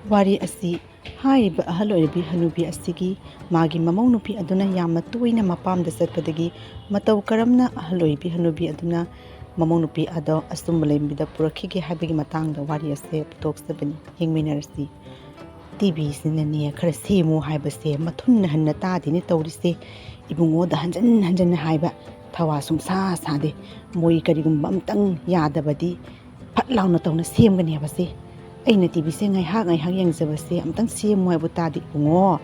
ꯋꯥꯔꯤ ꯑꯁꯤ ꯍꯥꯏꯔꯤꯕ ꯑꯍꯜ ꯑꯣꯏꯔꯕꯤ ꯍꯅꯨꯕꯤ ꯑꯁꯤꯒꯤ ꯃꯥꯒꯤ ꯃꯃꯧ ꯅꯨꯄꯤ ꯑꯗꯨꯅ ꯌꯥꯝꯅ ꯇꯣꯏꯅ ꯃꯄꯥꯝꯗ ꯆꯠꯄꯗꯒꯤ ꯃꯇꯧ ꯀꯔꯝꯅ ꯑꯍꯜ ꯑꯣꯏꯔꯕꯤ ꯍꯅꯨꯕꯤ ꯑꯗꯨꯅ ꯃꯃꯧ ꯅꯨꯄꯤ ꯑꯗꯣ ꯑꯆꯨꯝꯕ ꯂꯝꯕꯤꯗ ꯄꯨꯔꯛꯈꯤꯒꯦ ꯍꯥꯏꯕꯒꯤ ꯃꯇꯥꯡꯗ ꯋꯥꯔꯤ ꯑꯁꯤ ꯄꯨꯊꯣꯛꯆꯕꯅꯤ꯫ ꯌꯦꯡꯃꯤꯟꯅꯔꯁꯤ꯫ ꯇꯤꯚꯤꯁꯤꯅꯅꯦ ꯈꯔ ꯁꯦꯝꯃꯨ ꯍꯥꯏꯕꯁꯦ ꯃꯊꯨꯟꯅ ꯍꯟꯅ ꯇꯥꯗꯦꯅꯦ ꯇꯧꯔꯤꯁꯦ꯫ ꯏꯕꯨꯡꯉꯣꯗ ꯍꯟꯖꯟ ꯍꯟꯖꯟꯅ ꯍꯥꯏꯕ ꯊꯋꯥ ꯁꯨꯡꯁꯥ ꯁꯥꯗꯦ꯫ ꯃꯣꯏ ꯀꯔꯤꯒꯨꯝꯕ ꯑꯝꯇꯪ ꯌꯥꯗꯕꯗꯤ ꯐꯠ ꯂꯥꯎꯅ ꯇꯧꯅ ꯁꯦꯝꯒꯅꯦꯕꯁꯦ꯫ ꯑꯩꯅ ꯇꯤꯚꯤꯁꯦ ꯉꯥꯏꯍꯥꯛ ꯌꯦꯡꯖꯕꯁꯦ ꯑꯝꯇꯪ ꯁꯦꯝꯃꯨ ꯍꯥꯏꯕ ꯇꯥꯗꯦ ꯏꯕꯨꯡꯉꯣ꯫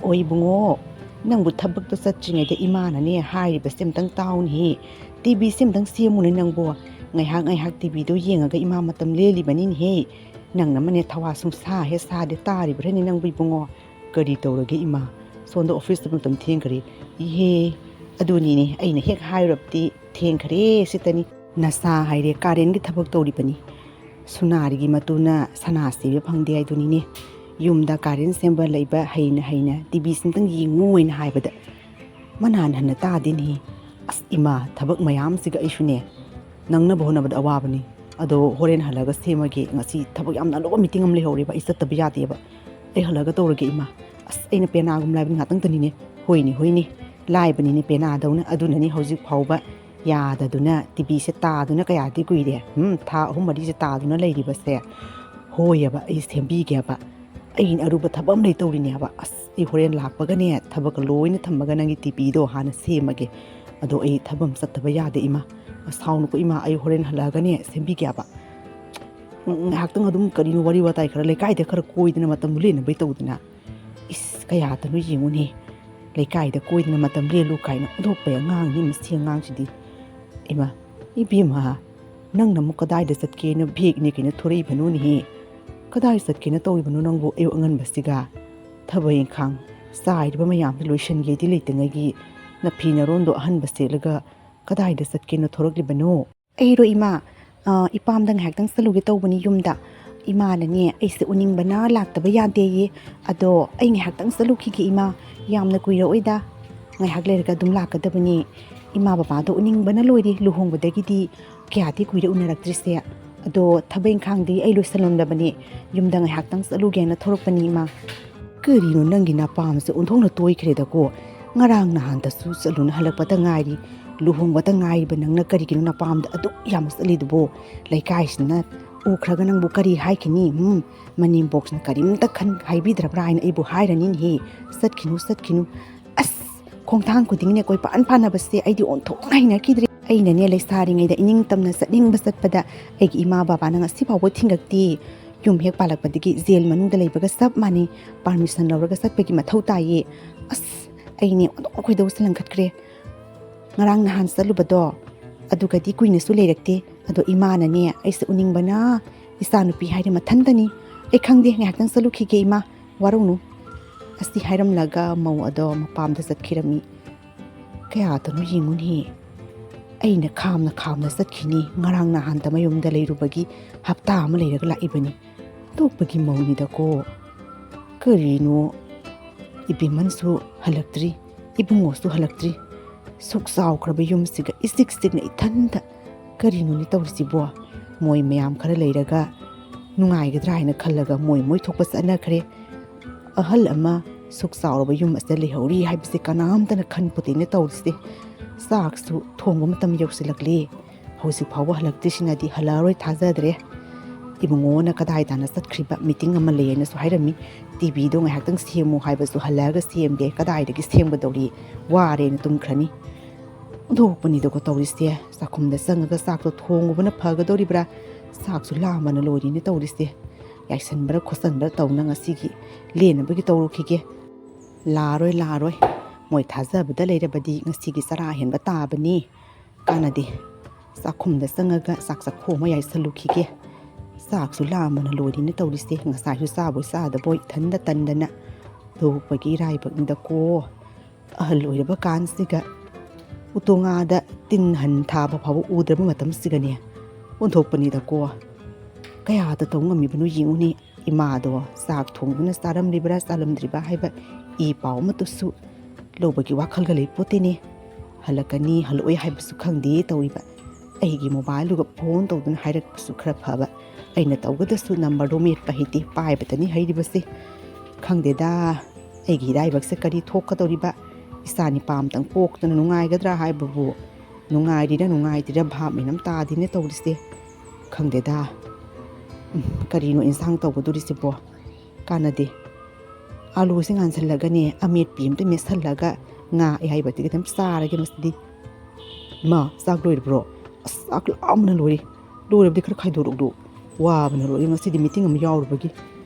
ꯑꯣ ꯏꯕꯨꯡꯉꯣ, ꯅꯪꯕꯨ ꯊꯕꯛꯇꯣ ꯆꯠꯇ꯭ꯔꯤꯉꯩꯗ ꯏꯃꯥꯅꯅꯦ ꯍꯥꯏꯔꯤꯕꯁꯦ ꯑꯝꯇꯪ ꯇꯥꯎꯅꯦꯍꯦ꯫ ꯇꯤꯚꯤꯁꯦ ꯑꯝꯇꯪ ꯁꯦꯝꯃꯨꯅꯦ ꯅꯪꯕꯨ꯫ ꯉꯥꯏꯍꯥꯛ ꯇꯤꯚꯤꯗꯣ ꯌꯦꯡꯉꯒ ꯏꯃꯥ ꯃꯇꯝ ꯂꯦꯜꯂꯤꯕꯅꯤꯅꯦꯍꯦ꯫ ꯅꯪꯅ ꯑꯃꯅꯦ ꯊꯋꯥ ꯁꯨꯡꯁꯥ ꯍꯦꯛ ꯁꯥꯗꯦ ꯇꯥꯔꯤꯕ꯭ꯔꯅꯦ ꯅꯪꯕꯨ ꯏꯕꯨꯡꯉꯣ꯫ ꯀꯔꯤ ꯇꯧꯔꯒꯦ ꯏꯃꯥ? ꯁꯣꯝꯗ ꯑꯣꯐꯤꯁꯇ ꯃꯇꯝ ꯊꯦꯡꯈ꯭ꯔꯦ꯫ ꯏꯍꯦ, ꯑꯗꯨꯅꯤꯅꯦ ꯑꯩꯅ ꯍꯦꯛ ꯍꯥꯏꯔꯨꯔꯕꯗꯤ ꯊꯦꯡꯈ꯭ꯔꯦ ꯁꯤꯇꯅꯤ꯫ ꯅꯁꯥ ꯍꯥꯏꯔꯦ ꯀꯥꯔꯦꯟꯒꯤ ꯊꯕꯛ ꯇꯧꯔꯤꯕꯅꯤ꯫ ꯁꯨꯅꯥꯔꯤꯒꯤ ꯃꯇꯨꯅ ꯁꯅꯥ ꯁꯤꯕ ꯐꯪꯗꯦ ꯍꯥꯏꯗꯨꯅꯤꯅꯦ꯫ ꯌꯨꯝꯗ ꯀꯥꯔꯦꯟ ꯁꯦꯝꯕ ꯂꯩꯕ ꯍꯩꯅ ꯇꯤꯚꯤꯁꯤ ꯑꯝꯇꯪ ꯌꯦꯡꯉꯨ ꯍꯥꯏꯅ ꯍꯥꯏꯕꯗ ꯃꯅꯥꯟ ꯍꯟꯅ ꯇꯥꯗꯦꯅꯦꯍꯦ꯫ ꯑꯁ ꯏꯃꯥ, ꯊꯕꯛ ꯃꯌꯥꯝꯁꯤꯒ ꯑꯩꯁꯨꯅꯦ ꯅꯪꯅꯕ ꯍꯣꯠꯅꯕꯗ ꯑꯋꯥꯕꯅꯤ꯫ ꯑꯗꯣ ꯍꯣꯔꯦꯟ ꯍꯜꯂꯒ ꯁꯦꯝꯃꯒꯦ꯫ ꯉꯁꯤ ꯊꯕꯛ ꯌꯥꯝꯅ ꯑꯂꯨꯕ ꯃꯤꯇꯤꯡ ꯑꯃ ꯂꯩꯍꯧꯔꯦꯕ, ꯑꯩ ꯆꯠꯇꯕ ꯌꯥꯗꯦꯕ꯫ ꯑꯩ ꯍꯜꯂꯒ ꯇꯧꯔꯒꯦ ꯏꯃꯥ꯫ ꯑꯁ ꯑꯩꯅ ꯄꯦꯅꯥꯒꯨꯝ ꯂꯥꯏꯕꯅꯤ ꯉꯥꯛꯇꯪꯇꯅꯤꯅꯦ꯫ ꯍꯣꯏꯅꯦ ꯂꯥꯏꯕꯅꯤꯅꯦ ꯄꯦꯅꯥꯗꯧꯅ꯫ ꯑꯗꯨꯅꯅꯤ ꯍꯧꯖꯤꯛ ꯐꯥꯎꯕ ꯌꯥꯗꯗꯨꯅ ꯇꯤꯚꯤꯁꯦ ꯇꯥꯗꯨꯅ ꯀꯌꯥꯗꯤ ꯀꯨꯏꯔꯦ꯫ ꯊꯥ 3-4ꯁꯦ ꯇꯥꯗꯨꯅ ꯂꯩꯔꯤꯕꯁꯦ꯫ ꯍꯣꯏꯑꯕ ꯑꯩ ꯁꯦꯝꯕꯤꯒꯦꯕ꯫ ꯑꯩꯅ ꯑꯔꯨꯕ ꯊꯕꯛ ꯑꯃ ꯂꯩ ꯇꯧꯔꯤꯅꯦꯕ꯫ ꯑꯁ ꯑꯩ ꯍꯣꯔꯦꯟ ꯂꯥꯛꯄꯒꯅꯦ ꯊꯕꯛꯀ ꯂꯣꯏꯅ ꯊꯝꯃꯒ ꯅꯪꯒꯤ ꯇꯤꯚꯤꯗꯣ ꯍꯥꯟꯅ ꯁꯦꯝꯃꯒꯦ꯫ ꯑꯗꯣ ꯑꯩ ꯊꯕꯛ ꯑꯃ ꯆꯠꯇꯕ ꯌꯥꯗꯦ ꯏꯃꯥ꯫ ꯁꯥꯎꯅꯨꯀꯣ ꯏꯃꯥ, ꯑꯩ ꯍꯣꯔꯦꯟ ꯍꯜꯂꯛꯑꯒꯅꯦ ꯁꯦꯝꯕꯤꯒꯦꯕ꯫ ꯉꯥꯏꯍꯥꯛꯇꯪ ꯑꯗꯨꯝ ꯀꯔꯤꯅꯣ ꯋꯥꯔꯤ ꯋꯥꯇꯥꯏ ꯈꯔ ꯂꯩꯀꯥꯏꯗ ꯈꯔ ꯀꯣꯏꯗꯅ ꯃꯇꯝꯗꯨ ꯂꯦꯟꯅꯕꯩ ꯇꯧꯗꯅ꯫ ꯏꯁ ꯀꯌꯥꯗꯅꯣ ꯌꯦꯡꯉꯨꯅꯦ, ꯂꯩꯀꯥꯏꯗ ꯀꯣꯏꯗꯅ ꯃꯇꯝ ꯂꯦꯜꯂꯨ ꯀꯥꯏꯅ ꯑꯣꯟꯊꯣꯛꯄꯩ ꯑꯉꯥꯡꯅꯤ ꯃꯁꯤ ꯑꯉꯥꯡꯁꯤꯗꯤ꯫ ꯏꯃꯥ, ꯏꯕꯦꯝꯃ, ꯅꯪꯅ ꯑꯃꯨꯛ ꯀꯗꯥꯏꯗ ꯆꯠꯀꯦꯅ ꯚꯦꯛꯅꯦ ꯀꯩꯅꯣ ꯊꯣꯔꯛꯏꯕꯅꯣꯅꯦꯍꯦ? ꯀꯗꯥꯏ ꯆꯠꯀꯦꯅ ꯇꯧꯔꯤꯕꯅꯣ ꯅꯪꯕꯨ ꯑꯌꯨꯛ ꯑꯉꯟꯕꯁꯤꯒ? ꯊꯕꯛ ꯏꯪꯈꯥꯡ ꯆꯥꯏꯔꯤꯕ ꯃꯌꯥꯝꯗꯣ ꯂꯣꯏꯁꯤꯟꯒꯦꯗꯤ ꯂꯩꯇꯉꯩꯒꯤ ꯅꯐꯤ ꯅꯔꯣꯟꯗꯣ ꯑꯍꯟꯕ ꯁꯦꯠꯂꯒ ꯀꯗꯥꯏꯗ ꯆꯠꯀꯦꯅ ꯊꯣꯔꯛꯂꯤꯕꯅꯣ? ꯑꯩꯔꯣ ꯏꯃꯥ, ꯏꯄꯥꯝꯗ ꯉꯥꯏꯍꯥꯛꯇꯪ ꯆꯠꯂꯨꯒꯦ ꯇꯧꯕꯅꯤ ꯌꯨꯝꯗ꯫ ꯏꯃꯥꯅꯅꯦ ꯑꯩꯁꯦ ꯎꯅꯤꯡꯕꯅ ꯂꯥꯛꯇꯕ ꯌꯥꯗꯦꯌꯦ꯫ ꯑꯗꯣ ꯑꯩ ꯉꯥꯏꯍꯥꯛꯇꯪ ꯆꯠꯂꯨꯈꯤꯒꯦ ꯏꯃꯥ, ꯌꯥꯝꯅ ꯀꯨꯏꯔꯛꯑꯣꯏꯗ꯫ ꯉꯥꯏꯍꯥꯛ ꯂꯩꯔꯒ ꯑꯗꯨꯝ ꯂꯥꯛꯀꯗꯕꯅꯤ꯫ ꯏꯃꯥ ꯕꯕꯥꯗꯣ ꯎꯅꯤꯡꯕꯅ ꯂꯣꯏꯔꯦ ꯂꯨꯍꯣꯡꯕꯗꯒꯤꯗꯤ ꯀꯌꯥꯗꯤ ꯀꯨꯏꯔꯦ ꯎꯅꯔꯛꯇ꯭ꯔꯤꯁꯦ꯫ ꯑꯗꯣ ꯊꯕꯛ ꯏꯪꯈꯥꯡꯗꯤ ꯑꯩ ꯂꯣꯏꯁꯜꯂꯝꯂꯕꯅꯤ꯫ ꯌꯨꯝꯗ ꯉꯥꯏꯍꯥꯛꯇꯪ ꯆꯠꯂꯨꯒꯦꯅ ꯊꯣꯔꯛꯄꯅꯤ ꯏꯃꯥ꯫ ꯀꯔꯤꯅꯣ ꯅꯪꯒꯤ ꯅꯄꯥꯝꯁꯦ ꯑꯣꯟꯊꯣꯛꯅ ꯇꯣꯏꯈ꯭ꯔꯦꯗꯀꯣ꯫ ꯉꯔꯥꯡ ꯅꯍꯥꯟꯗꯁꯨ ꯆꯠꯂꯨꯅ ꯍꯜꯂꯛꯄꯗ ꯉꯥꯏꯔꯤ꯫ ꯂꯨꯍꯣꯡꯕꯗ ꯉꯥꯏꯔꯤꯕ ꯅꯪꯅ ꯀꯔꯤꯒꯤꯅꯣ ꯅꯄꯥꯝꯗ ꯑꯗꯨꯛ ꯌꯥꯝꯅ ꯆꯠꯂꯤꯗꯨꯕꯣ? ꯂꯩꯀꯥꯏꯁꯤꯅ ꯎꯈ꯭ꯔꯒ ꯅꯪꯕꯨ ꯀꯔꯤ ꯍꯥꯏꯈꯤꯅꯤ? ꯃꯅꯦꯝꯕꯣꯛꯁꯤꯅ ꯀꯔꯤꯝꯇ ꯍꯥꯏꯕꯤꯗ꯭ꯔꯕ꯭ꯔꯥ ꯍꯥꯏꯅ ꯑꯩꯕꯨ ꯍꯥꯏꯔꯅꯤꯅꯦꯍꯦ꯫ ꯆꯠꯈꯤꯅꯨ꯫ ꯑꯁ ꯈꯣꯡꯊꯥꯡ ꯈꯨꯗꯤꯡꯅꯦ ꯀꯣꯏꯄꯥꯟ ꯄꯥꯟꯅꯕꯁꯦ ꯑꯩꯗꯤ ꯑꯣꯟꯊꯣꯛꯅ ꯍꯩꯅꯈꯤꯗ꯭ꯔꯦ꯫ ꯑꯩꯅꯅꯦ ꯂꯩꯁꯥꯔꯤꯉꯩꯗ ꯏꯅꯤꯡꯇꯝꯅ ꯆꯠꯅꯤꯡꯕ ꯆꯠꯄꯗ ꯑꯩꯒꯤ ꯏꯃꯥ ꯕꯕꯥꯅ ꯉꯁꯤ ꯐꯥꯎꯕ ꯊꯤꯡꯉꯛꯇꯦ꯫ ꯌꯨꯝ ꯍꯦꯛ ꯄꯥꯜꯂꯛꯄꯗꯒꯤ ꯖꯦꯜ ꯃꯅꯨꯡꯗ ꯂꯩꯕꯒ ꯆꯞ ꯃꯥꯟꯅꯩ꯫ ꯄꯥꯔꯃꯤꯁꯟ ꯂꯧꯔꯒ ꯆꯠꯄꯒꯤ ꯃꯊꯧ ꯇꯥꯏꯌꯦ꯫ ꯑꯁ ꯑꯩꯅꯦ ꯑꯣꯟꯊꯣꯛꯅ ꯈꯣꯏꯗꯧꯁꯦ ꯂꯪꯈꯠꯈ꯭ꯔꯦ꯫ ꯉꯔꯥꯡ ꯅꯍꯥꯟ ꯆꯠꯂꯨꯕꯗꯣ ꯑꯗꯨꯒꯗꯤ ꯀꯨꯏꯅꯁꯨ ꯂꯩꯔꯛꯇꯦ꯫ ꯑꯗꯣ ꯏꯃꯥꯅꯅꯦ ꯑꯩꯁꯦ ꯎꯅꯤꯡꯕꯅ ꯏꯆꯥꯅꯨꯄꯤ ꯍꯥꯏꯔꯦ ꯃꯊꯟꯇꯅꯤ꯫ ꯑꯩ ꯈꯪꯗꯦ, ꯉꯥꯏꯍꯥꯛꯇꯪ ꯆꯠꯂꯨꯈꯤꯒꯦ ꯏꯃꯥ, ꯋꯥꯔꯧꯅꯨ꯫ ꯑꯁꯤ ꯍꯥꯏꯔꯝꯂꯒ ꯃꯧ ꯑꯗꯣ ꯃꯄꯥꯝꯗ ꯆꯠꯈꯤꯔꯝꯃꯤ꯫ ꯀꯌꯥꯗꯅꯣ ꯌꯦꯡꯉꯨꯅꯦ, ꯑꯩꯅ ꯈꯥꯝꯅ ꯆꯠꯈꯤꯅꯤ꯫ ꯉꯔꯥꯡ ꯅꯍꯥꯟꯗ ꯃꯌꯨꯝꯗ ꯂꯩꯔꯨꯕꯒꯤ ꯍꯞꯇꯥ ꯑꯃ ꯂꯩꯔꯒ ꯂꯥꯛꯏꯕꯅꯤ꯫ ꯑꯇꯣꯞꯄꯒꯤ ꯃꯧꯅꯤꯗꯀꯣ꯫ ꯀꯔꯤꯅꯣ, ꯏꯕꯦꯝꯃꯟꯁꯨ ꯍꯜꯂꯛꯇ꯭ꯔꯤ, ꯏꯕꯨꯡꯉꯣꯁꯨ ꯍꯜꯂꯛꯇ꯭ꯔꯤ꯫ ꯁꯨꯛ ꯆꯥꯎꯈ꯭ꯔꯕ ꯌꯨꯝꯁꯤꯒ ꯏꯆꯤꯛ ꯆꯤꯛꯅ ꯏꯊꯟꯇ ꯀꯔꯤꯅꯣꯅꯦ ꯇꯧꯔꯤꯁꯤꯕꯣ? ꯃꯣꯏ ꯃꯌꯥꯝ ꯈꯔ ꯂꯩꯔꯒ ꯅꯨꯡꯉꯥꯏꯒꯗ꯭ꯔꯥ ꯍꯥꯏꯅ ꯈꯜꯂꯒ ꯃꯣꯏ ꯊꯣꯛꯄ ꯆꯠꯅꯈ꯭ꯔꯦ꯫ ꯑꯍꯜ ꯑꯃ ꯁꯨꯛ ꯆꯥꯎꯔꯕ ꯌꯨꯝ ꯑꯁꯤꯗ ꯂꯩꯍꯧꯔꯤ ꯍꯥꯏꯕꯁꯦ ꯀꯅꯥꯝꯇꯅ ꯈꯟꯄꯣꯠꯇꯦꯅꯦ ꯇꯧꯔꯤꯁꯦ꯫ ꯆꯥꯛꯁꯨ ꯊꯣꯡꯕ ꯃꯇꯝ ꯌꯧꯁꯤꯜꯂꯛꯂꯦ꯫ ꯍꯧꯖꯤꯛ ꯐꯥꯎꯕ ꯍꯜꯂꯛꯇ꯭ꯔꯤꯁꯤꯅꯗꯤ ꯍꯜꯂꯛꯑꯔꯣꯏ ꯊꯥꯖꯗ꯭ꯔꯦ꯫ ꯏꯕꯨꯡꯉꯣꯅ ꯀꯗꯥꯏ ꯇꯥꯅ ꯆꯠꯈ꯭ꯔꯤꯕ ꯃꯤꯇꯤꯡ ꯑꯃ ꯂꯩꯌꯦꯅꯁꯨ ꯍꯥꯏꯔꯝꯃꯤ꯫ ꯇꯤꯚꯤꯗꯣ ꯉꯥꯏꯍꯥꯛꯇꯪ ꯁꯦꯝꯃꯨ ꯍꯥꯏꯕꯁꯨ ꯍꯜꯂꯛꯑꯒ ꯁꯦꯝꯒꯦ, ꯀꯗꯥꯏꯗꯒꯤ ꯁꯦꯝꯒꯗꯧꯔꯤ, ꯋꯥꯔꯦꯅ ꯇꯨꯝꯈ꯭ꯔꯅꯤ꯫ ꯑꯣꯟꯊꯣꯛꯄꯅꯤꯗꯀꯣ ꯇꯧꯔꯤꯁꯦ꯫ ꯆꯥꯛꯈꯨꯝꯗ ꯆꯪꯉꯒ ꯆꯥꯛꯇꯣ ꯊꯣꯡꯉꯨꯕꯅ ꯐꯒꯗꯧꯔꯤꯕ꯭ꯔꯥ? ꯆꯥꯛꯁꯨ ꯂꯥꯝꯕꯅ ꯂꯣꯏꯔꯤꯅꯦ ꯇꯧꯔꯤꯁꯦ꯫ ꯌꯥꯏꯁꯟꯕ꯭ꯔꯥ ꯈꯣꯠꯆꯟꯕ꯭ꯔꯥ ꯇꯧꯅ ꯉꯁꯤꯒꯤ ꯂꯦꯟꯅꯕꯒꯤ ꯇꯧꯔꯨꯈꯤꯒꯦ꯫ ꯂꯥꯛꯑꯔꯣꯏ꯫ ꯃꯣꯏ ꯊꯥꯖꯕꯗ ꯂꯩꯔꯕꯗꯤ ꯉꯁꯤꯒꯤ ꯆꯔꯥ ꯍꯦꯟꯕ ꯇꯥꯕꯅꯤ꯫ ꯀꯥꯟꯅꯗꯦ, ꯆꯥꯛꯈꯨꯝꯗ ꯆꯪꯉꯒ ꯆꯥꯛ ꯆꯥꯈꯣ ꯑꯃ ꯌꯥꯏꯁꯜꯂꯨꯈꯤꯒꯦ꯫ ꯆꯥꯛꯁꯨ ꯂꯥꯝꯕꯅ ꯂꯣꯏꯔꯤꯅꯦ ꯇꯧꯔꯤꯁꯦ꯫ ꯉꯁꯥꯏꯁꯨ ꯆꯥꯕꯣꯏ ꯆꯥꯗꯕꯣꯏ ꯏꯊꯟꯗ ꯇꯟꯗꯅ ꯊꯣꯛꯄꯒꯤ ꯏꯔꯥꯏꯕꯛꯅꯤꯗꯀꯣ꯫ ꯑꯍꯜ ꯑꯣꯏꯔꯕ ꯀꯥꯟꯁꯤꯒ ꯎꯇꯣꯉꯥꯗ ꯇꯤꯟ ꯍꯟ ꯊꯥꯕ ꯐꯥꯎꯕ ꯎꯗ꯭ꯔꯕ ꯃꯇꯝꯁꯤꯒꯅꯦ ꯑꯣꯟꯊꯣꯛꯄꯅꯤꯗꯀꯣ꯫ ꯀꯌꯥꯗ ꯇꯧ ꯉꯝꯃꯤꯕꯅꯣ ꯌꯦꯡꯉꯨꯅꯦ꯫ ꯏꯃꯥꯗꯣ ꯆꯥꯛ ꯊꯣꯡꯗꯨꯅ ꯆꯥꯔꯝꯂꯤꯕ꯭ꯔꯥ ꯆꯥꯔꯝꯗ꯭ꯔꯤꯕ꯭ꯔꯥ ꯍꯥꯏꯕ ꯄꯥꯎ ꯑꯃꯠꯇꯁꯨ ꯂꯧꯕꯒꯤ ꯋꯥꯈꯜꯒ ꯂꯩꯄꯣꯠꯇꯦꯅꯦ꯫ ꯍꯜꯂꯛꯀꯅꯤ ꯍꯜꯂꯛꯑꯣꯏ ꯍꯥꯏꯕꯁꯨ ꯈꯪꯗꯦ ꯇꯧꯔꯤꯕ꯫ ꯑꯩꯒꯤ ꯃꯣꯕꯥꯏꯜꯗꯨꯒ ꯐꯣꯟ ꯇꯧꯗꯨꯅ ꯍꯥꯏꯔꯛꯄꯁꯨ ꯈꯔ ꯐꯕ꯫ ꯑꯩꯅ ꯇꯧꯒꯗꯁꯨ ꯅꯝꯕꯔꯗꯣ ꯃꯦꯠꯄ ꯍꯩꯇꯦ ꯄꯥꯏꯕꯇꯅꯤ ꯍꯩꯔꯤꯕꯁꯦ ꯈꯪꯗꯦꯗ ꯑꯩꯒꯤ ꯏꯔꯥꯏꯕꯛꯁꯦ ꯀꯔꯤ ꯊꯣꯛꯀꯗꯧꯔꯤꯕ ꯏꯆꯥ ꯅꯤꯄꯥ ꯑꯃꯇꯪ ꯄꯣꯛꯇꯅ ꯅꯨꯡꯉꯥꯏꯒꯗ꯭ꯔꯥ ꯍꯥꯏꯕꯕꯨ ꯅꯨꯡꯉꯥꯏꯔꯤꯔ ꯅꯨꯡꯉꯥꯏꯇ꯭ꯔꯤꯔ ꯚꯥꯞ ꯃꯦꯟ ꯑꯃ ꯇꯥꯗꯦꯅꯦ ꯇꯧꯔꯤꯁꯦ ꯈꯪꯗꯦꯗ ꯀꯔꯤꯅꯣ ꯏꯟꯁꯥꯡ ꯇꯧꯒꯗꯣꯔꯤꯁꯤꯕꯣ ꯀꯥꯟꯅꯗꯦ ꯑꯥꯂꯨꯁꯦ ꯉꯥꯟꯁꯤꯜꯂꯒꯅꯦ ꯑꯃꯦꯠꯄꯤ ꯑꯝꯇ ꯃꯦꯠꯁꯜꯂꯒ ꯉꯥ ꯑꯌꯥꯏꯕꯗꯤ ꯈꯤꯇꯪ ꯆꯥꯔꯒꯦ ꯃꯁꯤꯗꯤ ꯏꯃꯥ ꯆꯥꯛ ꯂꯣꯏꯔꯕ꯭ꯔꯣ ꯑꯁ ꯆꯥꯛ ꯂꯥꯝꯕꯅ ꯂꯣꯏꯔꯕꯗꯤ ꯈꯔ ꯈꯥꯏꯗꯣꯔꯛꯂꯨ ꯋꯥꯕꯅ ꯂꯣꯏꯔꯦ ꯉꯁꯤꯗꯤ ꯃꯤꯇꯤꯡ ꯑꯃ ꯌꯥꯎꯔꯨꯕꯒꯤ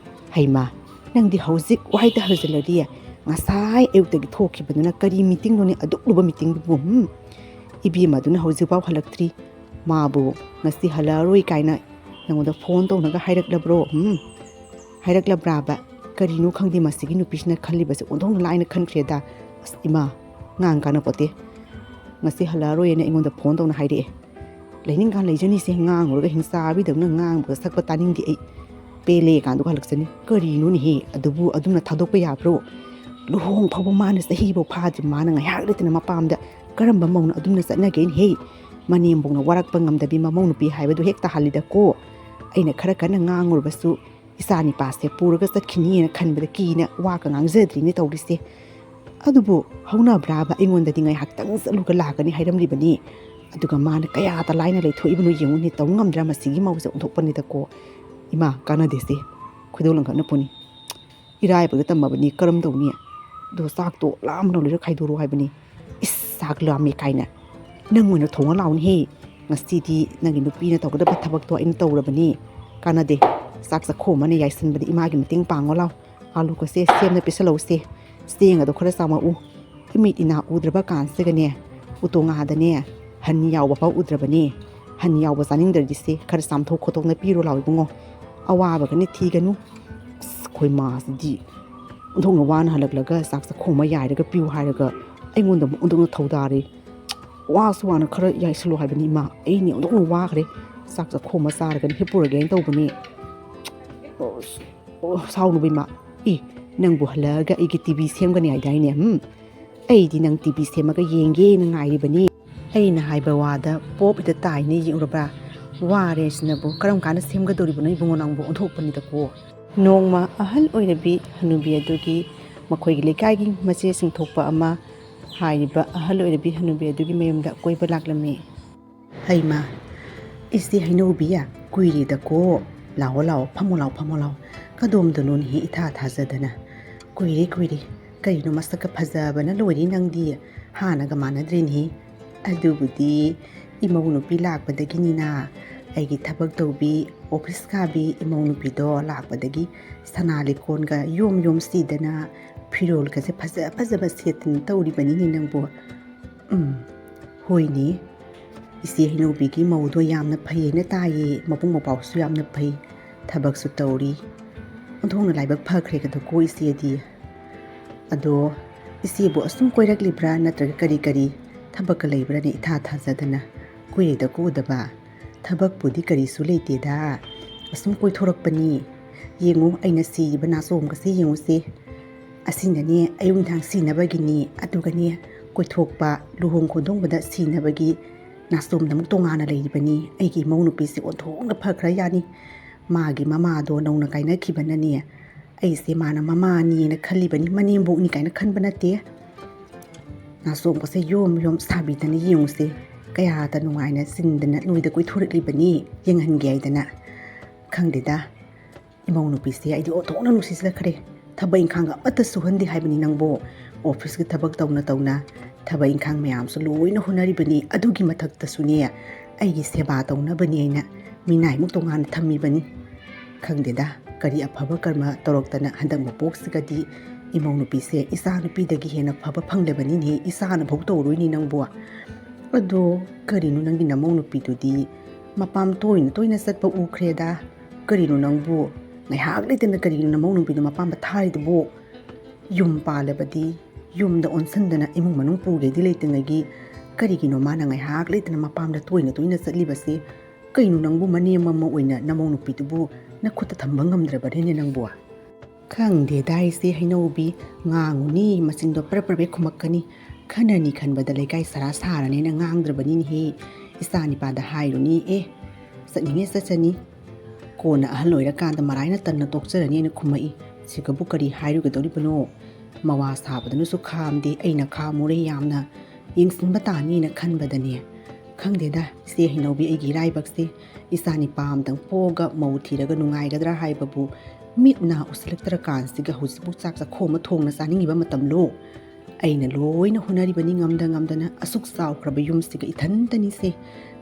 ꯍꯩꯃꯥ ꯅꯪꯗꯤ ꯍꯧꯖꯤꯛ ꯋꯥꯍꯩꯇ ꯍꯜꯖꯤꯜꯂꯗꯤ ꯉꯁꯥꯏ ꯑꯌꯨꯛꯇꯒꯤ ꯊꯣꯛꯈꯤꯕꯗꯨꯅ ꯀꯔꯤ ꯃꯤꯇꯤꯡꯅꯣꯅꯦ ꯑꯗꯨꯛꯂꯨꯕ ꯃꯤꯇꯤꯡꯗꯨꯕꯨ ꯏꯕꯦꯝꯃꯗꯨꯅ ꯍꯧꯖꯤꯛꯐꯥꯎ ꯍꯜꯂꯛꯇ꯭ꯔꯤ ꯃꯥꯕꯨ ꯉꯁꯤ ꯍꯜꯂꯛꯑꯔꯣꯏ ꯀꯥꯏꯅ ꯅꯪꯉꯣꯟꯗ ꯐꯣꯟ ꯇꯧꯅꯒ ꯍꯥꯏꯔꯛꯂꯕ꯭ꯔꯣ ꯍꯥꯏꯔꯛꯂꯕ꯭ꯔꯥꯕ ꯀꯔꯤꯅꯣ ꯈꯪꯗꯦ ꯃꯁꯤꯒꯤ ꯅꯨꯄꯤꯁꯤꯅ ꯈꯜꯂꯤꯕꯁꯦ ꯑꯣꯟꯊꯣꯛꯅ ꯂꯥꯏꯅ ꯈꯟꯈ꯭ꯔꯦꯗ ꯑꯁ ꯏꯃꯥ ꯉꯥꯡ ꯀꯥꯟꯅꯄꯣꯠꯇꯦ ꯉꯁꯤ ꯍꯜꯂꯛꯑꯔꯣꯏꯅ ꯑꯩꯉꯣꯟꯗ ꯐꯣꯟ ꯇꯧꯅ ꯍꯥꯏꯔꯛꯑꯦ ꯂꯩꯅꯤꯡꯀꯥꯟ ꯂꯩꯖꯅꯤꯁꯦ ꯉꯥꯡꯉꯨꯔꯒ ꯍꯤꯡꯆꯥꯕꯤꯗꯧꯅ ꯉꯥꯡꯕꯒ ꯁꯛꯄ ꯇꯥꯅꯤꯡꯗꯦ ꯑꯩ ꯄꯦꯜꯂꯦ ꯀꯥꯟꯗꯨꯒ ꯍꯜꯂꯛꯆꯅꯤ ꯀꯔꯤꯅꯣꯅꯦꯍꯦ ꯑꯗꯨꯕꯨ ꯑꯗꯨꯝꯅ ꯊꯥꯗꯣꯛꯄ ꯌꯥꯕ꯭ꯔꯣ ꯂꯨꯍꯣꯡ ꯐꯥꯎꯕ ꯃꯥꯅ ꯆꯍꯤꯐꯥꯎ ꯐꯥꯗ꯭ꯔꯤ ꯃꯥꯅ ꯉꯥꯏꯍꯥꯛ ꯂꯩꯇꯅ ꯃꯄꯥꯝꯗ ꯀꯔꯝꯕ ꯃꯧꯅ ꯑꯗꯨꯝꯅ ꯆꯠꯅꯒꯦꯅꯍꯦ ꯃꯅꯦꯝꯕꯧꯅ ꯋꯥꯔꯛꯄ ꯉꯝꯗꯕꯤ ꯃꯃꯧ ꯅꯨꯄꯤ ꯍꯥꯏꯕꯗꯨ ꯍꯦꯛ ꯇꯥꯍꯜꯂꯤꯗꯀꯣ ꯑꯩꯅ ꯈꯔ ꯀꯟꯅ ꯉꯥꯡꯉꯨꯔꯕꯁꯨ ꯏꯆꯥ ꯅꯤꯄꯥꯁꯦ ꯄꯨꯔꯒ ꯆꯠꯈꯤꯅꯤꯅ ꯈꯟꯕꯗ ꯀꯤꯅ ꯋꯥꯀ ꯉꯥꯡꯖꯗ꯭ꯔꯤꯅꯦ ꯇꯧꯔꯤꯁꯦ ꯑꯗꯨꯕꯨ ꯍꯧꯅꯕ꯭ꯔꯥꯕ ꯑꯩꯉꯣꯟꯗꯗꯤ ꯉꯥꯏꯍꯥꯛꯇꯪ ꯆꯠꯂꯨꯒ ꯂꯥꯛꯀꯅꯤ ꯍꯥꯏꯔꯝꯂꯤꯕꯅꯤ ꯑꯗꯨꯒ ꯃꯥꯅ ꯀꯌꯥꯇ ꯂꯥꯏꯅ ꯂꯩꯊꯣꯛꯏꯕꯅꯣ ꯌꯦꯡꯉꯨꯅꯤ ꯇꯧ ꯉꯝꯗ꯭ꯔꯥ ꯃꯁꯤꯒꯤ ꯃꯧꯁꯦ ꯑꯣꯟꯊꯣꯛꯄꯅꯤꯗꯀꯣ ꯏꯃꯥ ꯀꯥꯟꯅꯗꯦꯁꯦ ꯈꯣꯏꯗꯧ ꯂꯪꯈꯠꯅ ꯄꯨꯅꯤ ꯏꯔꯥꯏꯕꯒ ꯇꯝꯃꯕꯅꯤ ꯀꯔꯝ ꯇꯧꯅꯤ ꯑꯗꯣ ꯆꯥꯛꯇꯣ ꯂꯥꯝꯕꯅ ꯂꯣꯏꯔ ꯈꯥꯏꯗꯣꯔꯛꯑꯣ ꯍꯥꯏꯕꯅꯤ ꯏꯁ ꯆꯥꯛ ꯂꯥꯝꯃꯦ ꯀꯥꯏꯅ ꯅꯪ ꯑꯣꯏꯅ ꯊꯣꯡꯉ ꯂꯥꯎꯅꯍꯦ ꯉꯁꯤꯗꯤ ꯅꯪꯒꯤ ꯅꯨꯄꯤꯅ ꯇꯧꯒꯗꯕ ꯊꯕꯛꯇꯣ ꯑꯩꯅ ꯇꯧꯔꯕꯅꯤ ꯀꯥꯟꯅꯗꯦ ꯆꯥꯛ ꯆꯥꯛꯈꯣꯝ ꯑꯃꯅ ꯌꯥꯏꯁꯤꯟꯕꯗ ꯏꯃꯥꯒꯤ ꯃꯇꯦꯡ ꯄꯥꯡꯉꯣ ꯂꯥꯎ ꯑꯥꯂꯨꯒꯁꯦ ꯁꯦꯝꯅ ꯄꯤꯁꯜꯂꯧꯁꯦ ꯆꯦꯡ ꯑꯗꯣ ꯈꯔ ꯆꯥꯝꯃꯛꯎ ꯏꯃꯤꯠ ꯏꯅꯥ ꯎꯗ꯭ꯔꯕ ꯀꯥꯟꯁꯤꯗꯒꯅꯦ ꯎꯇꯣꯡꯉꯥꯗꯅꯦ ꯍꯟ ꯌꯥꯎꯕ ꯐꯥꯎ ꯎꯗ꯭ꯔꯕꯅꯤ ꯍꯟ ꯌꯥꯎꯕ ꯆꯥꯅꯤꯡꯗ꯭ꯔꯗꯤꯁꯦ ꯈꯔ ꯆꯥꯝꯊꯣꯛ ꯈꯣꯠꯇꯣꯛꯅ ꯄꯤꯔꯣ ꯂꯥꯎ ꯏꯕꯨꯡꯉꯣ ꯑꯋꯥꯕꯒꯅꯤ ꯊꯤꯒꯅꯨ ꯑꯁ ꯑꯩꯈꯣꯏ ꯃꯥꯁꯤꯗꯤ ꯑꯣꯟꯊꯣꯛꯅ ꯋꯥꯅ ꯍꯜꯂꯛꯂꯒ ꯆꯥꯛ ꯆꯥꯛꯈꯣꯝ ꯑꯃ ꯌꯥꯏꯔꯒ ꯄꯤꯌꯨ ꯍꯥꯏꯔꯒ ꯑꯩꯉꯣꯟꯗ ꯑꯃꯨꯛ ꯑꯣꯟꯊꯣꯛꯅ ꯊꯧꯗꯥꯔꯦ ꯋꯥꯁꯨ ꯋꯥꯅ ꯈꯔ ꯌꯥꯏꯁꯜꯂꯨ ꯍꯥꯏꯕꯅꯤ ꯏꯃꯥ ꯑꯩꯅꯦ ꯑꯣꯟꯊꯣꯛꯅ ꯋꯥꯈ꯭ꯔꯦ ꯆꯥꯛ ꯆꯥꯛꯈꯣꯝ ꯑꯃ ꯆꯥꯔꯒꯅꯤ ꯍꯤꯞꯄꯨꯔꯒꯦ ꯍꯥꯏꯅ ꯇꯧꯕꯅꯤ ꯁꯥꯎꯅꯨꯕ ꯏꯃꯥ ꯅꯪꯕꯨ ꯍꯜꯂꯛꯑꯒ ꯑꯩꯒꯤ ꯇꯤꯚꯤ ꯁꯦꯝꯒꯅꯤ ꯍꯥꯏꯗꯥꯏꯅꯦ ꯑꯩꯗꯤ ꯅꯪ ꯇꯤꯚꯤ ꯁꯦꯝꯃꯒ ꯌꯦꯡꯒꯦꯅ ꯉꯥꯏꯔꯤꯕꯅꯤ ꯑꯩꯅ ꯍꯥꯏꯕ ꯋꯥꯗ ꯄꯣꯞ ꯍꯦꯛꯇ ꯇꯥꯏꯅꯦ ꯌꯦꯡꯎꯔꯕ꯭ꯔꯥ ꯋꯥꯔꯦ ꯁꯤꯅꯕꯨ ꯀꯔꯝ ꯀꯥꯟꯗ ꯁꯦꯝꯒꯗꯧꯔꯤꯕꯅꯣ ꯏꯕꯨꯡꯉꯣ ꯅꯪꯕꯨ ꯑꯣꯟꯊꯣꯛꯄꯅꯤꯗꯀꯣ ꯅꯣꯡꯃ ꯑꯍꯜ ꯑꯣꯏꯔꯕꯤ ꯍꯅꯨꯕꯤ ꯑꯗꯨꯒꯤ ꯃꯈꯣꯏꯒꯤ ꯂꯩꯀꯥꯏꯒꯤ ꯃꯆꯦꯁꯤꯡ ꯊꯣꯛꯄ ꯑꯃ ꯍꯥꯏꯔꯤꯕ ꯑꯍꯜ ꯑꯣꯏꯔꯕꯤ ꯍꯅꯨꯕꯤ ꯑꯗꯨꯒꯤ ꯃꯌꯨꯝꯗ ꯀꯣꯏꯕ ꯂꯥꯛꯂꯝꯃꯤ ꯍꯩꯃꯥ ꯏꯆꯦ ꯍꯩꯅꯧꯕꯤ ꯀꯨꯏꯔꯦꯗꯀꯣ ꯂꯥꯛꯑꯣ ꯂꯥꯛꯑꯣ ꯐꯝꯃꯣ ꯂꯥꯛꯑꯣ ꯀꯗꯣꯝꯗꯅꯣꯅꯦꯍꯦ ꯏꯊꯥ ꯊꯥꯖꯗꯅ ꯀꯨꯏꯔꯦ ꯀꯔꯤꯅꯣ ꯃꯁꯛꯀ ꯐꯖꯕꯅ ꯂꯣꯏꯔꯦ ꯅꯪꯗꯤ ꯍꯥꯟꯅꯒ ꯃꯥꯟꯅꯗ꯭ꯔꯦꯅꯦꯍꯦ ꯑꯗꯨꯕꯨꯗꯤ ꯏꯃꯧ ꯅꯨꯄꯤ ꯂꯥꯛꯄꯗꯒꯤꯅꯤꯅ ꯑꯩꯒꯤ ꯊꯕꯛ ꯇꯧꯕꯤ ꯑꯣꯐꯤꯁ ꯀꯥꯕꯤ ꯏꯃꯧ ꯅꯨꯄꯤꯗꯣ ꯂꯥꯛꯄꯗꯒꯤ ꯁꯅꯥ ꯂꯤꯀꯣꯟꯒ ꯌꯣꯝ ꯁꯤꯗꯅ ꯐꯤꯔꯣꯜꯒꯁꯦ ꯐꯖꯕ ꯁꯦꯠꯇꯅ ꯇꯧꯔꯤꯕꯅꯤꯅꯦ ꯅꯪꯕꯨ ꯍꯣꯏꯅꯦ ꯏꯆꯦ ꯍꯩꯅꯧꯕꯤꯒꯤ ꯃꯧꯗꯣ ꯌꯥꯝꯅ ꯐꯩꯌꯦꯅ ꯇꯥꯏꯌꯦ ꯃꯕꯨꯡ ꯃꯧꯄꯥꯎꯁꯨ ꯌꯥꯝꯅ ꯐꯩ ꯊꯕꯛꯁꯨ ꯇꯧꯔꯤ ꯑꯣꯟꯊꯣꯛꯅ ꯂꯥꯏꯕꯛ ꯐꯈ꯭ꯔꯦꯒꯗꯀꯣ ꯏꯆꯦꯗꯤ ꯑꯗꯣ ꯏꯆꯦꯕꯨ ꯑꯁꯨꯝ ꯀꯣꯏꯔꯛꯂꯤꯕ꯭ꯔꯥ ꯅꯠꯇ꯭ꯔꯒ ꯀꯔꯤ ꯊꯕꯛꯀ ꯂꯩꯕ꯭ꯔꯥꯅꯦ ꯏꯊꯥ ꯊꯥꯖꯗꯅ ꯀꯨꯏꯔꯦꯗꯀꯣ ꯎꯗꯕ ꯊꯕꯛꯄꯨꯗꯤ ꯀꯔꯤꯁꯨ ꯂꯩꯇꯦꯗ ꯑꯁꯨꯝ ꯀꯣꯏꯊꯣꯔꯛꯄꯅꯤ ꯌꯦꯡꯉꯨ ꯑꯩꯅ ꯁꯤꯔꯤꯕ ꯅꯥꯆꯣꯝꯒꯁꯦ ꯌꯦꯡꯉꯨꯁꯦ ꯑꯁꯤꯅꯅꯦ ꯑꯌꯨꯛ ꯅꯨꯡꯗꯥꯡ ꯁꯤꯅꯕꯒꯤꯅꯤ ꯑꯗꯨꯒꯅꯦ ꯀꯣꯏꯊꯣꯛꯄ ꯂꯨꯍꯣꯡ ꯈꯣꯡꯗꯣꯡꯕꯗ ꯁꯤꯅꯕꯒꯤ ꯅꯥꯆꯣꯝꯗ ꯑꯃꯨꯛ ꯇꯣꯉꯥꯟꯅ ꯂꯩꯔꯤꯕꯅꯤ ꯑꯩꯒꯤ ꯏꯃꯧ ꯅꯨꯄꯤꯁꯦ ꯑꯣꯟꯊꯣꯛꯅ ꯐꯈ꯭ꯔ ꯌꯥꯅꯤ ꯃꯥꯒꯤ ꯃꯃꯥꯗꯣ ꯅꯧꯅ ꯀꯥꯏꯅꯈꯤꯕꯅꯅꯦ ꯑꯩꯁꯦ ꯃꯥꯅ ꯃꯃꯥꯅꯤꯅ ꯈꯜꯂꯤꯕꯅꯤ ꯃꯅꯦꯝꯕꯣꯛꯅꯤ ꯀꯥꯏꯅ ꯈꯟꯕ ꯅꯠꯇꯦ ꯅꯥꯆꯣꯝꯒꯁꯦ ꯌꯣꯝ ꯁꯥꯕꯤꯗꯅ ꯌꯦꯡꯉꯨꯁꯦ ꯀꯌꯥꯗ ꯅꯨꯡꯉꯥꯏꯅ ꯆꯤꯟꯗꯅ ꯅꯣꯏꯗ ꯀꯣꯏꯊꯣꯔꯛꯂꯤꯕꯅꯤ ꯌꯦꯡꯍꯟꯒꯦ ꯍꯥꯏꯗꯅ ꯈꯪꯗꯦꯗ ꯏꯃꯧ ꯅꯨꯄꯤꯁꯦ ꯑꯩꯗꯤ ꯑꯣꯟꯊꯣꯛꯅ ꯅꯨꯡꯁꯤꯖꯈ꯭ꯔꯦ ꯊꯕꯛ ꯏꯪꯈꯥꯡꯒ ꯑꯃꯠꯇ ꯁꯨꯍꯟꯗꯦ ꯍꯥꯏꯕꯅꯤ ꯅꯪꯕꯨ ꯑꯣꯐꯤꯁꯀꯤ ꯊꯕꯛ ꯇꯧꯅ ꯊꯕꯛ ꯏꯪꯈꯥꯡ ꯃꯌꯥꯝꯁꯨ ꯂꯣꯏꯅ ꯍꯣꯠꯅꯔꯤꯕꯅꯤ ꯑꯗꯨꯒꯤ ꯃꯊꯛꯇꯁꯨꯅꯦ ꯑꯩꯒꯤ ꯁꯦꯕꯥ ꯇꯧꯅꯕꯅꯤ ꯑꯩꯅ ꯃꯤꯅꯥꯏꯃꯨꯛ ꯇꯣꯉꯥꯟꯅ ꯊꯝꯃꯤꯕꯅꯤ ꯈꯪꯗꯦꯗ ꯀꯔꯤ ꯑꯐꯕ ꯀꯔꯃ ꯇꯧꯔꯛꯇꯅ ꯍꯟꯗꯛ ꯃꯄꯣꯛꯁꯤꯒꯗꯤ ꯏꯃꯧ ꯅꯨꯄꯤꯁꯦ ꯏꯆꯥ ꯅꯨꯄꯤꯗꯒꯤ ꯍꯦꯟꯅ ꯐꯕ ꯐꯪꯂꯕꯅꯤꯅꯦ ꯏꯆꯥꯅꯐꯥꯎ ꯇꯧꯔꯣꯏꯅꯤ ꯅꯪꯕꯨ ꯑꯗꯣ ꯀꯔꯤꯅꯣ ꯅꯪꯒꯤ ꯅꯃꯧ ꯅꯨꯄꯤꯗꯨꯗꯤ ꯃꯄꯥꯝ ꯇꯣꯏꯅ ꯆꯠꯄ ꯎꯈ꯭ꯔꯦꯗ ꯀꯔꯤꯅꯣ ꯅꯪꯕꯨ ꯉꯥꯏꯍꯥꯛ ꯂꯩꯇꯅ ꯀꯔꯤꯅꯣ ꯅꯃꯧ ꯅꯨꯄꯤꯗꯣ ꯃꯄꯥꯝꯗ ꯊꯥꯔꯤꯗꯨꯕꯨ ꯌꯨꯝ ꯄꯥꯜꯂꯕꯗꯤ ꯌꯨꯝꯗ ꯑꯣꯟꯁꯤꯟꯗꯅ ꯏꯃꯨꯡ ꯃꯅꯨꯡ ꯄꯨꯒꯦꯗꯤ ꯂꯩꯇꯉꯩꯒꯤ ꯀꯔꯤꯒꯤꯅꯣ ꯃꯥꯅ ꯉꯥꯏꯍꯥꯛ ꯂꯩꯇꯅ ꯃꯄꯥꯝꯗ ꯇꯣꯏꯅ ꯆꯠꯂꯤꯕꯁꯦ ꯀꯩꯅꯣ ꯅꯪꯕꯨ ꯃꯅꯦꯝ ꯑꯃ ꯑꯣꯏꯅ ꯅꯃꯧ ꯅꯨꯄꯤꯗꯨꯕꯨ ꯅꯈꯨꯠꯇ ꯊꯝꯕ ꯉꯝꯗ꯭ꯔꯕꯅꯤꯅꯦ ꯅꯪꯕꯨ ꯈꯪꯗꯦꯗ ꯏꯆꯦ ꯍꯩꯅꯧꯕꯤ ꯉꯥꯡꯉꯨꯅꯤ ꯃꯆꯤꯟꯗꯣ ꯄꯔꯞ ꯈꯨꯝꯃꯛꯀꯅꯤ ꯈꯟꯅꯅꯤ ꯈꯟꯕꯗ ꯂꯩꯀꯥꯏ ꯁꯥꯔꯅꯦꯅ ꯉꯥꯡꯗ꯭ꯔꯕꯅꯤꯅꯦꯍꯦ ꯏꯆꯥ ꯅꯤꯄꯥꯗ ꯍꯥꯏꯔꯨꯅꯤ ꯆꯠꯅꯤꯡꯉꯦ ꯆꯠꯆꯅꯤ ꯀꯣꯟꯅ ꯑꯍꯜ ꯑꯣꯏꯔꯀꯥꯟꯗ ꯃꯔꯥꯏꯅ ꯇꯟꯅ ꯇꯣꯛꯆꯔꯅꯤꯅ ꯈꯨꯝꯃꯛꯏ꯫ ꯁꯤꯒꯕꯨ ꯀꯔꯤ ꯍꯥꯏꯔꯨꯒꯗꯧꯔꯤꯕꯅꯣ? ꯃꯋꯥ ꯁꯥꯕꯗꯨꯅꯁꯨ ꯈꯥꯝꯗꯦ, ꯑꯩꯅ ꯈꯥꯝꯃꯨꯔꯦ ꯌꯥꯝꯅ ꯌꯦꯡꯁꯤꯟꯕ ꯇꯥꯅꯤꯅ ꯈꯟꯕꯗꯅꯦ꯫ ꯈꯪꯗꯦꯗ ꯏꯆꯦ ꯍꯩꯅꯧꯕꯤ, ꯑꯩꯒꯤ ꯏꯔꯥꯏꯕꯛꯁꯦ ꯏꯆꯥ ꯅꯤꯄꯥ ꯑꯃꯇꯪ ꯄꯣꯛꯑꯒ ꯃꯧ ꯊꯤꯔꯒ ꯅꯨꯡꯉꯥꯏꯒꯗ꯭ꯔꯥ ꯍꯥꯏꯕꯕꯨ ꯃꯤꯠ ꯅꯥ ꯎꯁꯤꯜꯂꯛꯇ꯭ꯔꯀꯥꯟꯁꯤꯒ ꯍꯧꯖꯤꯛꯄꯨ ꯆꯥꯛ ꯆꯥꯈꯣꯝ ꯊꯣꯡꯅ ꯆꯥꯅꯤꯡꯉꯤꯕ ꯃꯇꯝꯂꯣ? ꯑꯩꯅ ꯂꯣꯏꯅ ꯍꯣꯠꯅꯔꯤꯕꯅꯤ ꯉꯝꯗꯅ ꯑꯁꯨꯛ ꯆꯥꯎꯈ꯭ꯔꯕ ꯌꯨꯝꯁꯤꯒ ꯏꯊꯟꯇꯅꯤꯁꯦ,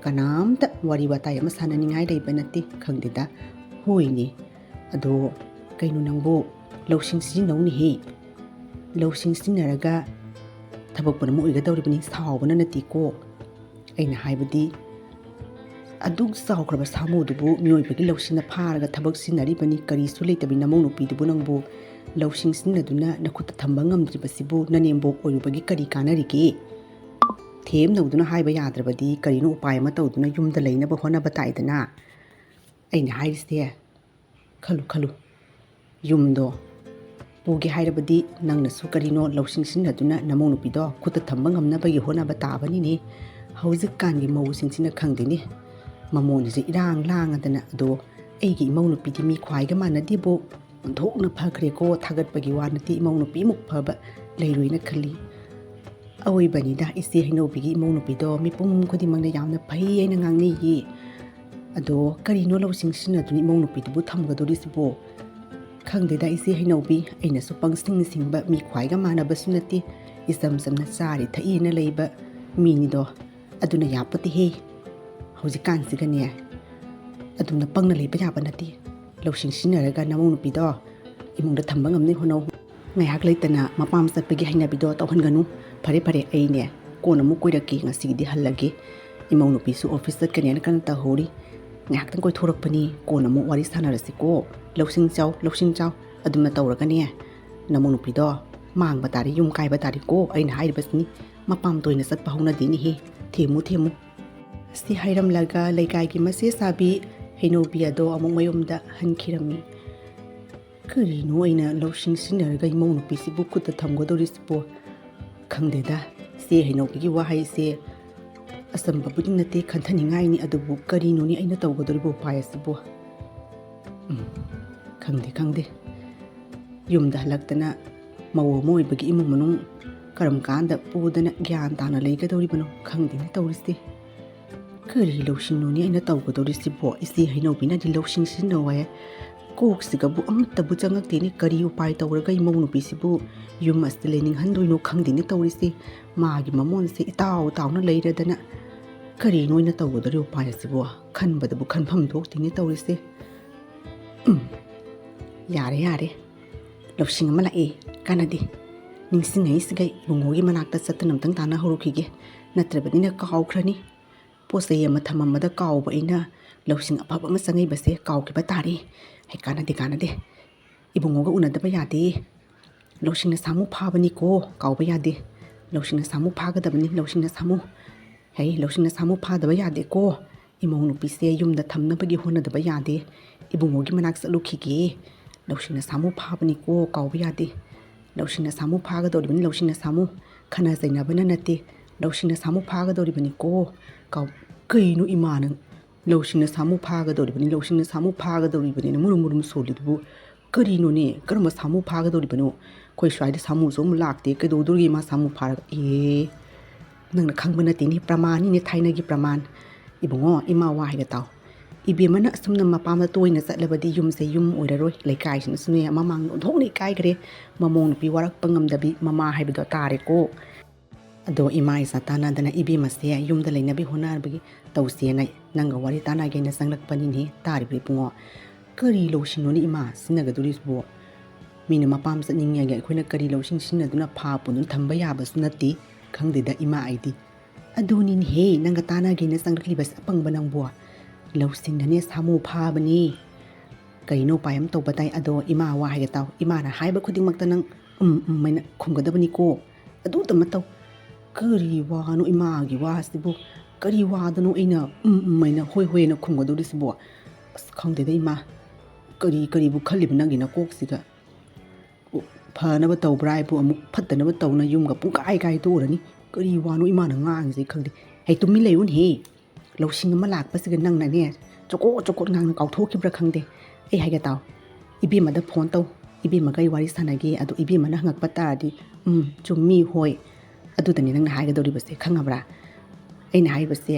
ꯀꯅꯥꯝꯇ ꯋꯥꯔꯤ ꯋꯥꯇꯥꯏ ꯑꯃ ꯁꯥꯟꯅꯅꯤꯡꯉꯥꯏ ꯂꯩꯕ ꯅꯠꯇꯦ꯫ ꯈꯪꯗꯦꯗ, ꯍꯣꯏꯅꯦ, ꯑꯗꯣ ꯀꯩꯅꯣ ꯅꯪꯕꯨ ꯂꯧꯁꯤꯡ ꯁꯤꯖꯤꯟꯅꯧꯅꯦꯍꯦ꯫ ꯂꯧꯁꯤꯡ ꯁꯤꯖꯤꯟꯅꯔꯒ ꯊꯕꯛ ꯄꯨꯝꯅꯃꯛ ꯑꯣꯏꯒꯗꯧꯔꯤꯕꯅꯤ, ꯁꯥꯎꯕꯅ ꯅꯠꯇꯦꯀꯣ꯫ ꯑꯩꯅ ꯍꯥꯏꯕꯗꯤ ꯑꯗꯨꯛ ꯆꯥꯎꯈ꯭ꯔꯕ ꯁꯥꯃꯨꯗꯨꯕꯨ ꯃꯤꯑꯣꯏꯕꯒꯤ ꯂꯧꯁꯤꯡꯅ ꯐꯥꯔꯒ ꯊꯕꯛ ꯁꯤꯖꯤꯟꯅꯔꯤꯕꯅꯤ, ꯀꯔꯤꯁꯨ ꯂꯩꯇꯕꯤ ꯅꯃꯧ ꯅꯨꯄꯤꯗꯨꯕꯨ ꯅꯪꯕꯨ ꯂꯧꯁꯤꯡ ꯁꯤꯖꯤꯟꯅꯗꯨꯅ ꯅꯈꯨꯠꯇ ꯊꯝꯕ ꯉꯝꯗ꯭ꯔꯤꯕꯁꯤꯕꯨ ꯅꯅꯦꯝꯕꯣꯛ ꯑꯣꯏꯔꯨꯕꯒꯤ ꯀꯔꯤ ꯀꯥꯟꯅꯔꯤꯒꯦ? ꯊꯦꯝꯅꯧꯗꯨꯅ ꯍꯥꯏꯕ ꯌꯥꯗ꯭ꯔꯕꯗꯤ ꯀꯔꯤꯅꯣ ꯎꯄꯥꯏ ꯑꯃ ꯇꯧꯗꯨꯅ ꯌꯨꯝꯗ ꯂꯩꯅꯕ ꯍꯣꯠꯅꯕ ꯇꯥꯏꯗꯅ꯫ ꯑꯩꯅ ꯍꯥꯏꯔꯤꯁꯦ ꯈꯜꯂꯨ, ꯌꯨꯝꯗꯣ ꯄꯨꯒꯦ ꯍꯥꯏꯔꯕꯗꯤ ꯅꯪꯅꯁꯨ ꯀꯔꯤꯅꯣ ꯂꯧꯁꯤꯡ ꯁꯤꯖꯤꯟꯅꯗꯨꯅ ꯅꯃꯧ ꯅꯨꯄꯤꯗꯣ ꯈꯨꯠꯇ ꯊꯝꯕ ꯉꯝꯅꯕꯒꯤ ꯍꯣꯠꯅꯕ ꯇꯥꯕꯅꯤꯅꯦ꯫ ꯍꯧꯖꯤꯛꯀꯥꯟꯒꯤ ꯃꯧꯁꯤꯡꯁꯤꯅ ꯈꯪꯗꯦꯅꯦ, ꯃꯃꯣꯟꯁꯦ ꯏꯔꯥꯡ ꯂꯥꯡꯉꯗꯅ꯫ ꯑꯗꯣ ꯑꯩꯒꯤ ꯏꯃꯧ ꯅꯨꯄꯤꯗꯤ ꯃꯤ ꯈ꯭ꯋꯥꯏꯒ ꯃꯥꯟꯅꯗꯦꯕꯣ, ꯑꯣꯟꯊꯣꯛꯅ ꯐꯈ꯭ꯔꯦꯀꯣ, ꯊꯥꯒꯠꯄꯒꯤ ꯋꯥ ꯅꯠꯇꯦ, ꯏꯃꯧ ꯅꯨꯄꯤꯃꯨꯛ ꯐꯕ ꯂꯩꯔꯣꯏꯅ ꯈꯜꯂꯤ꯫ ꯑꯋꯣꯏꯕꯅꯤꯗ ꯏꯆꯦ ꯍꯩꯅꯧꯕꯤꯒꯤ ꯏꯃꯧ ꯅꯨꯄꯤꯗꯣ ꯃꯤꯄꯨꯝ ꯈꯨꯗꯤꯡꯃꯛꯅ ꯌꯥꯝꯅ ꯐꯩ ꯍꯥꯏꯅ ꯉꯥꯡꯅꯩꯌꯦ꯫ ꯑꯗꯣ ꯀꯔꯤꯅꯣ ꯂꯧꯁꯤꯡ ꯁꯤꯖꯤꯟꯅꯗꯨꯅ ꯏꯃꯧ ꯅꯨꯄꯤꯗꯨꯕꯨ ꯊꯝꯒꯗꯧꯔꯤꯁꯤꯕꯣ? ꯈꯪꯗꯦꯗ ꯏꯆꯦ ꯍꯩꯅꯧꯕꯤ, ꯑꯩꯅꯁꯨ ꯄꯪꯁꯤꯡ ꯁꯤꯡꯕ ꯃꯤ ꯈ꯭ꯋꯥꯏꯒ ꯃꯥꯟꯅꯕꯁꯨ ꯅꯠꯇꯦ, ꯏꯆꯝ ꯆꯝꯅ ꯆꯥꯔꯤ ꯊꯛꯏꯅ ꯂꯩꯕ ꯃꯤꯅꯤꯗꯣ, ꯑꯗꯨꯅ ꯌꯥꯄꯣꯠꯇꯦꯍꯦ꯫ ꯍꯧꯖꯤꯛꯀꯥꯟꯁꯤꯒꯅꯦ ꯑꯗꯨꯝꯅ ꯄꯪꯅ ꯂꯩꯕ ꯌꯥꯕ ꯅꯠꯇꯦ꯫ ꯂꯧꯁꯤꯡ ꯁꯤꯖꯤꯟꯅꯔꯒ ꯅꯃꯧ ꯅꯨꯄꯤꯗꯣ ꯏꯃꯨꯡꯗ ꯊꯝꯕ ꯉꯝꯅꯤ ꯍꯣꯠꯅꯧ, ꯉꯥꯏꯍꯥꯛ ꯂꯩꯇꯅ ꯃꯄꯥꯝ ꯆꯠꯄꯒꯤ ꯍꯩꯅꯕꯤꯗꯣ ꯇꯧꯍꯟꯒꯅꯨ꯫ ꯐꯔꯦ ꯑꯩꯅꯦ ꯀꯣꯟꯅ ꯑꯃꯨꯛ ꯀꯣꯏꯔꯛꯀꯦ, ꯉꯁꯤꯒꯤꯗꯤ ꯍꯜꯂꯒꯦ꯫ ꯏꯃꯧ ꯅꯨꯄꯤꯁꯨ ꯑꯣꯐꯤꯁ ꯆꯠꯀꯅꯦꯅ ꯀꯟꯅ ꯇꯧꯍꯧꯔꯤ, ꯉꯥꯏꯍꯥꯛꯇꯪ ꯀꯣꯏꯊꯣꯔꯛꯄꯅꯤ, ꯀꯣꯟꯅ ꯑꯃꯨꯛ ꯋꯥꯔꯤ ꯁꯥꯟꯅꯔꯁꯤꯀꯣ꯫ ꯂꯧꯁꯤꯡ ꯆꯥꯎ, ꯑꯗꯨꯝꯅ ꯇꯧꯔꯒꯅꯦ ꯅꯃꯧ ꯅꯨꯄꯤꯗꯣ ꯃꯥꯡꯕ ꯇꯥꯔꯦ, ꯌꯨꯝ ꯀꯥꯏꯕ ꯇꯥꯔꯦꯀꯣ꯫ ꯑꯩꯅ ꯍꯥꯏꯔꯤꯕꯁꯤꯅꯤ, ꯃꯄꯥꯝ ꯇꯣꯏꯅ ꯆꯠꯄ ꯍꯧꯅꯗꯦꯅꯦꯍꯦ, ꯊꯦꯝꯃꯨ꯫ ꯁꯤ ꯍꯥꯏꯔꯝꯂꯒ ꯂꯩꯀꯥꯏꯒꯤ ꯃꯆꯦ ꯁꯥꯕꯤ ꯍꯩꯅꯧꯕꯤ ꯑꯗꯣ ꯑꯃꯨꯛ ꯃꯌꯨꯝꯗ ꯍꯟꯈꯤꯔꯝꯃꯤ꯫ ꯀꯔꯤꯅꯣ ꯑꯩꯅ ꯂꯧꯁꯤꯡ ꯁꯤꯖꯤꯟꯅꯔꯒ ꯏꯃꯧ ꯅꯨꯄꯤꯁꯤꯕꯨ ꯈꯨꯠꯇ ꯊꯝꯒꯗꯧꯔꯤꯁꯤꯕꯣ? ꯈꯪꯗꯦꯗ, ꯏꯆꯦ ꯍꯩꯅꯧꯕꯤꯒꯤ ꯋꯥꯍꯩꯁꯦ ꯑꯆꯝꯕꯕꯨꯗꯤ ꯅꯠꯇꯦ, ꯈꯟꯊꯅꯤꯡꯉꯥꯏꯅꯤ, ꯑꯗꯨꯕꯨ ꯀꯔꯤꯅꯣꯅꯤ ꯑꯩꯅ ꯇꯧꯒꯗꯧꯔꯤꯕ ꯎꯄꯥꯏ ꯑꯁꯤꯕꯨ? ꯈꯪꯗꯦ, ꯌꯨꯝꯗ ꯍꯜꯂꯛꯇꯅ ꯃꯧ ꯑꯃ ꯑꯣꯏꯕꯒꯤ ꯏꯃꯨꯡ ꯃꯅꯨꯡ ꯀꯔꯝ ꯀꯥꯟꯗ ꯄꯨꯗꯅ ꯒ꯭ꯌꯥꯟ ꯇꯥꯅ ꯂꯩꯒꯗꯧꯔꯤꯕꯅꯣ ꯈꯪꯗꯦꯅꯦ ꯇꯧꯔꯤꯁꯦ꯫ ꯀꯔꯤ ꯂꯧꯁꯤꯡꯅꯣꯅꯤ ꯑꯩꯅ ꯇꯧꯒꯗꯧꯔꯤꯁꯤꯕꯣ? ꯏꯆꯦ ꯍꯩꯅꯧꯕꯤꯅꯗꯤ ꯂꯧꯁꯤꯡ ꯁꯤꯖꯤꯟꯅꯧ ꯍꯥꯏ, ꯀꯣꯛꯁꯤꯒꯕꯨ ꯑꯃꯠꯇꯕꯨ ꯆꯪꯉꯛꯇꯦꯅꯦ꯫ ꯀꯔꯤ ꯎꯄꯥꯏ ꯇꯧꯔꯒ ꯏꯃꯧ ꯅꯨꯄꯤꯁꯤꯕꯨ ꯌꯨꯝ ꯑꯁꯤꯗ ꯂꯩꯅꯤꯡꯍꯟꯗꯣꯏꯅꯣ ꯈꯪꯗꯦꯅꯦ ꯇꯧꯔꯤꯁꯦ꯫ ꯃꯥꯒꯤ ꯃꯃꯣꯟꯁꯦ ꯏꯇꯥꯎ ꯇꯥꯎꯅ ꯂꯩꯔꯗꯅ ꯀꯔꯤꯅꯣ ꯑꯣꯏꯅ ꯇꯧꯒꯗꯧꯔꯤꯕ ꯎꯄꯥꯏ ꯑꯁꯤꯕꯨ? ꯈꯟꯕꯗꯕꯨ ꯈꯟꯐꯝ ꯊꯣꯛꯇꯦꯅꯦ ꯇꯧꯔꯤꯁꯦ꯫ ꯌꯥꯔꯦ, ꯂꯧꯁꯤꯡ ꯑꯃ ꯂꯥꯛꯑꯦ, ꯀꯥꯟꯅꯗꯦ꯫ ꯅꯤꯡꯁꯤꯡꯉꯛꯏꯁꯤꯒ ꯏꯕꯨꯡꯉꯣꯒꯤ ꯃꯅꯥꯛꯇ ꯆꯠꯇꯅ ꯑꯝꯇꯪ ꯇꯥꯟꯅꯍꯧꯔꯨꯈꯤꯒꯦ, ꯅꯠꯇ꯭ꯔꯕꯅꯤꯅ ꯀꯥꯎꯈ꯭ꯔꯅꯤ꯫ ꯄꯣꯠ ꯆꯩ ꯑꯃ ꯊꯝꯃꯝꯕꯗ ꯀꯥꯎꯕ ꯑꯩꯅ ꯂꯧꯁꯤꯡ ꯑꯐꯕ ꯑꯃ ꯆꯪꯉꯛꯏꯕꯁꯦ ꯀꯥꯎꯈꯤꯕ ꯇꯥꯔꯦ꯫ ꯀꯥꯟꯅꯗꯦ, ꯏꯕꯨꯡꯉꯣꯒ ꯎꯅꯗꯕ ꯌꯥꯗꯦ꯫ ꯂꯧꯁꯤꯡꯅ ꯁꯥꯃꯨ ꯐꯥꯕꯅꯤꯀꯣ, ꯀꯥꯎꯕ ꯌꯥꯗꯦ꯫ ꯂꯧꯁꯤꯡꯅ ꯁꯥꯃꯨ ꯐꯥꯒꯗꯕꯅꯤ, ꯂꯧꯁꯤꯡꯅ ꯁꯥꯃꯨ ꯐꯥꯗꯕ ꯌꯥꯗꯦꯀꯣ꯫ ꯏꯃꯧ ꯅꯨꯄꯤꯁꯦ ꯌꯨꯝꯗ ꯊꯝꯅꯕꯒꯤ ꯍꯣꯠꯅꯗꯕ ꯌꯥꯗꯦ, ꯏꯕꯨꯡꯉꯣꯒꯤ ꯃꯅꯥꯛ ꯆꯠꯂꯨꯈꯤꯒꯦ꯫ ꯂꯧꯁꯤꯡꯅ ꯁꯥꯃꯨ ꯐꯥꯕꯅꯤꯀꯣ, ꯀꯥꯎꯕ ꯌꯥꯗꯦ꯫ ꯂꯧꯁꯤꯡꯅ ꯁꯥꯃꯨ ꯐꯥꯒꯗꯧꯔꯤꯕꯅꯤ, ꯂꯧꯁꯤꯡꯅ ꯁꯥꯃꯨ, ꯈꯟꯅ ꯆꯩꯅꯕꯅ ꯅꯠꯇꯦ, ꯂꯧꯁꯤꯡꯅ ꯁꯥꯃꯨ ꯐꯥꯒꯗꯧꯔꯤꯕꯅꯤꯀோ꯫ ꯀꯩꯅꯣ ꯏꯃꯥꯅ ꯂꯧꯁꯤꯡꯅ ꯁꯥꯃꯨ ꯐꯥꯒꯗꯧꯔꯤꯕꯅꯤꯅ ꯃꯨꯔꯨꯝ ꯁꯣꯜꯂꯤꯗꯨꯕꯨ ꯀꯔꯤꯅꯣꯅꯦ? ꯀꯔꯝꯕ ꯁꯥꯃꯨ ꯐꯥꯒꯗꯧꯔꯤꯕꯅꯣ? ꯑꯩꯈꯣꯏ ꯁ꯭ꯋꯥꯏꯗ ꯁꯥꯃꯨꯁꯨ ꯑꯃꯨꯛ ꯂꯥꯛꯇꯦ, ꯀꯩꯗꯧꯗꯣꯔꯤꯒꯦ ꯃꯥ ꯁꯥꯃꯨ ꯐꯥꯔꯒ? ꯅꯪꯅ ꯈꯪꯕ ꯅꯠꯇꯦꯅꯦ, ꯄ꯭ꯔꯃꯥꯟꯅꯤꯅꯦ, ꯊꯥꯏꯅꯒꯤ ꯄ꯭ꯔꯃꯥꯟ꯫ ꯏꯕꯨꯡꯉꯣ, ꯏꯃꯥ ꯋꯥ ꯍꯥꯏꯒ ꯇꯥꯎ꯫ ꯏꯕꯦꯝꯃꯅ ꯑꯁꯨꯝꯅ ꯃꯄꯥꯝꯗ ꯇꯣꯏꯅ ꯆꯠꯂꯕꯗꯤ ꯌꯨꯝꯁꯦ ꯌꯨꯝ ꯑꯣꯏꯔꯔꯣꯏ, ꯂꯩꯀꯥꯏꯁꯤꯅꯁꯨꯅꯦ ꯃꯃꯥꯡꯗ ꯑꯣꯟꯊꯣꯛꯅ ꯏꯀꯥꯏꯈ꯭ꯔꯦ, ꯃꯃꯧ ꯅꯨꯄꯤ ꯋꯥꯔꯛꯄ ꯉꯝꯗꯕꯤ ꯃꯃꯥ ꯍꯥꯏꯕꯗꯣ ꯇꯥꯔꯦꯀꯣ꯫ ꯑꯗꯣ ꯏꯃꯥ ꯏꯆꯥ ꯇꯥꯟꯅꯗꯅ ꯏꯕꯦꯝꯃꯁꯦ ꯌꯨꯝꯗ ꯂꯩꯅꯕꯒꯤ ꯍꯣꯠꯅꯕꯒꯤ ꯇꯧꯁꯦꯅ ꯅꯪꯒ ꯋꯥꯔꯤ ꯇꯥꯟꯅꯒꯦꯅ ꯆꯪꯂꯛꯄꯅꯤꯅꯦ꯫ ꯇꯥꯔꯤꯕ ꯏꯕꯨꯡꯉꯣ, ꯀꯔꯤ ꯂꯧꯁꯤꯡꯅꯣꯅꯤ ꯏꯃꯥ ꯁꯤꯖꯤꯟꯅꯒꯗꯧꯔꯤꯁꯤꯕꯣ? ꯃꯤꯅ ꯃꯄꯥꯝ ꯆꯠꯅꯤꯡꯉꯦꯒ ꯑꯩꯈꯣꯏꯅ ꯀꯔꯤ ꯂꯧꯁꯤꯡ ꯁꯤꯖꯤꯟꯅꯗꯨꯅ ꯐꯥ ꯄꯨꯟꯗꯨꯅ ꯊꯝꯕ ꯌꯥꯕꯁꯨ ꯅꯠꯇꯦ꯫ ꯈꯪꯗꯦꯗ ꯏꯃꯥ ꯑꯩꯗꯤ꯫ ꯑꯗꯨꯅꯤꯅꯦꯍꯦ ꯅꯪꯒ ꯇꯥꯟꯅꯒꯦꯅ ꯆꯪꯂꯛꯂꯤꯕꯁꯦ ꯑꯄꯪꯕ ꯅꯪꯕꯣ꯫ ꯂꯧꯁꯤꯡꯅꯅꯦ ꯁꯥꯃꯨ ꯐꯥꯕꯅꯤ, ꯀꯔꯤꯅꯣ ꯎꯄꯥꯏ ꯑꯃ ꯇꯧꯕ ꯇꯥꯏ꯫ ꯑꯗꯣ ꯏꯃꯥ ꯋꯥ ꯍꯥꯏꯒ ꯇꯥꯎ, ꯏꯃꯥꯅ ꯍꯥꯏꯕ ꯈꯨꯗꯤꯡꯃꯛꯇ ꯅꯪ ꯍꯥꯏꯅ ꯈꯨꯝꯒꯗꯕꯅꯤꯀꯣ, ꯑꯗꯨꯇꯃ ꯇꯧ꯫ ꯀꯔꯤ ꯋꯥꯅꯣ ꯏꯃꯥꯒꯤ ꯋꯥꯁꯤꯕꯨ? ꯀꯔꯤ ꯋꯥꯗꯅꯣ ꯑꯩꯅ ꯍꯥꯏꯅ ꯍꯣꯏ ꯍꯥꯏꯅ ꯈꯨꯝꯒꯗꯧꯔꯤꯁꯤꯕꯣ? ꯑꯁ ꯈꯪꯗꯦꯗ ꯏꯃꯥ, ꯀꯔꯤꯕꯨ ꯈꯜꯂꯤꯕ ꯅꯪꯒꯤ ꯅꯀꯣꯛꯁꯤꯒ? ꯐꯅꯕ ꯇꯧꯕ꯭ꯔꯥ ꯍꯥꯏꯕꯨ ꯑꯃꯨꯛ ꯐꯠꯇꯅꯕ ꯇꯧꯅ ꯌꯨꯝꯒ ꯄꯨꯡꯀꯥꯏ ꯇꯣꯛꯎꯔꯅꯤ꯫ ꯀꯔꯤ ꯋꯥꯅꯣ ꯏꯃꯥꯅ ꯉꯥꯡꯉꯤꯁꯦ ꯈꯪꯗꯦ꯫ ꯇꯨꯃꯤꯟ ꯂꯩꯌꯨꯅꯦꯍꯦ, ꯂꯧꯁꯤꯡ ꯑꯃ ꯂꯥꯛꯄꯁꯤꯒ ꯅꯪꯅꯅꯦ ꯆꯣꯀꯣꯠ ꯉꯥꯡꯅ ꯀꯥꯎꯊꯣꯛꯈꯤꯕ꯭ꯔꯥ ꯈꯪꯗꯦ ꯑꯩ ꯍꯥꯏꯒꯦ ꯇꯥꯎ ꯏꯕꯦꯝꯃꯗ ꯐꯣꯟ ꯇꯧ ꯏꯕꯦꯝꯃꯒ ꯑꯩ ꯋꯥꯔꯤ ꯁꯥꯟꯅꯒꯦ ꯑꯗꯣ ꯏꯕꯦꯝꯃꯅ ꯍꯪꯉꯛꯄ ꯇꯥꯔꯗꯤ ꯆꯨꯝꯃꯤ ꯍꯣꯏ ꯑꯗꯨꯗꯅꯤ ꯅꯪꯅ ꯍꯥꯏꯒꯗꯧꯔꯤꯕꯁꯦ ꯈꯪꯉꯕ꯭ꯔꯥ ꯑꯩꯅ ꯍꯥꯏꯔꯤꯕꯁꯦ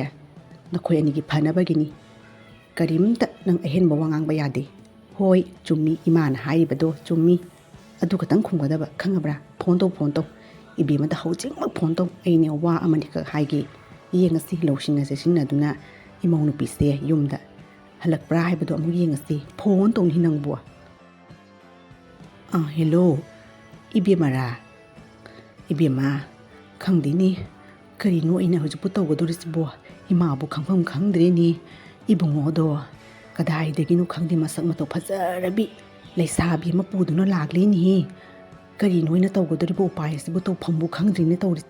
ꯅꯈꯣꯏ ꯑꯅꯤꯒꯤ ꯐꯅꯕꯒꯤꯅꯤ ꯀꯔꯤꯝꯇ ꯅꯪ ꯑꯍꯦꯟꯕ ꯋꯥ ꯉꯥꯡꯕ ꯌꯥꯗꯦ ꯍꯣꯏ ꯆꯨꯝꯃꯤ ꯏꯃꯥꯅ ꯍꯥꯏꯔꯤꯕꯗꯣ ꯆꯨꯝꯃꯤ ꯑꯗꯨ ꯈꯛꯇꯪ ꯈꯨꯝꯒꯗꯕ ꯈꯪꯉꯕ꯭ꯔꯥ ꯐꯣꯟ ꯇꯧ ꯏꯕꯦꯝꯃꯗ ꯍꯧꯖꯤꯛꯃꯛ ꯐꯣꯟ ꯇꯧ ꯑꯩꯅꯦ ꯋꯥ ꯑꯃꯅꯤꯈꯛ ꯍꯥꯏꯒꯦ ꯌꯦꯡꯉꯁꯤ ꯂꯧꯁꯤꯡ ꯑꯁꯦ ꯁꯤꯖꯤꯟꯅꯗꯨꯅ ꯏꯃꯧ ꯅꯨꯄꯤꯁꯦ ꯌꯨꯝꯗ ꯍꯜꯂꯛꯄ꯭ꯔꯥ ꯍꯥꯏꯕꯗꯣ ꯑꯃꯨꯛ ꯌꯦꯡꯉꯁꯤ ꯐꯣꯟ ꯇꯧꯅꯤ ꯅꯪꯕꯨ ꯍꯦꯜꯂꯣ ꯏꯕꯦꯝꯃꯔꯥ ꯏꯕꯦꯝꯃ ꯈꯪꯗꯦꯅꯦ ꯀꯔꯤꯅꯣ ꯑꯩꯅ ꯍꯧꯖꯤꯛꯄꯨ ꯇꯧꯒꯗꯧꯔꯤꯁꯤꯕꯣ ꯏꯃꯥꯕꯨ ꯈꯪꯐꯝ ꯈꯪꯗ꯭ꯔꯦꯅꯦ ꯏꯕꯨꯡꯉꯣꯗꯣ ꯀꯗꯥꯏꯗꯒꯤꯅꯣ ꯈꯪꯗꯦ ꯃꯁꯛ ꯃꯇꯧ ꯐꯖꯔꯕꯤ ꯂꯩꯁꯥꯕꯤ ꯑꯃ ꯄꯨꯗꯨꯅ ꯂꯥꯛꯂꯤꯅꯦꯍꯦ ꯀꯔꯤꯅꯣ ꯑꯩꯅ ꯇꯧꯒꯗꯧꯔꯤꯕ ꯎꯄꯥꯏ ꯑꯁꯤꯕꯨ ꯇꯧꯐꯝꯕꯨ ꯈꯪꯗ꯭ꯔꯤꯅꯦ ꯇꯧꯔꯤꯁꯦ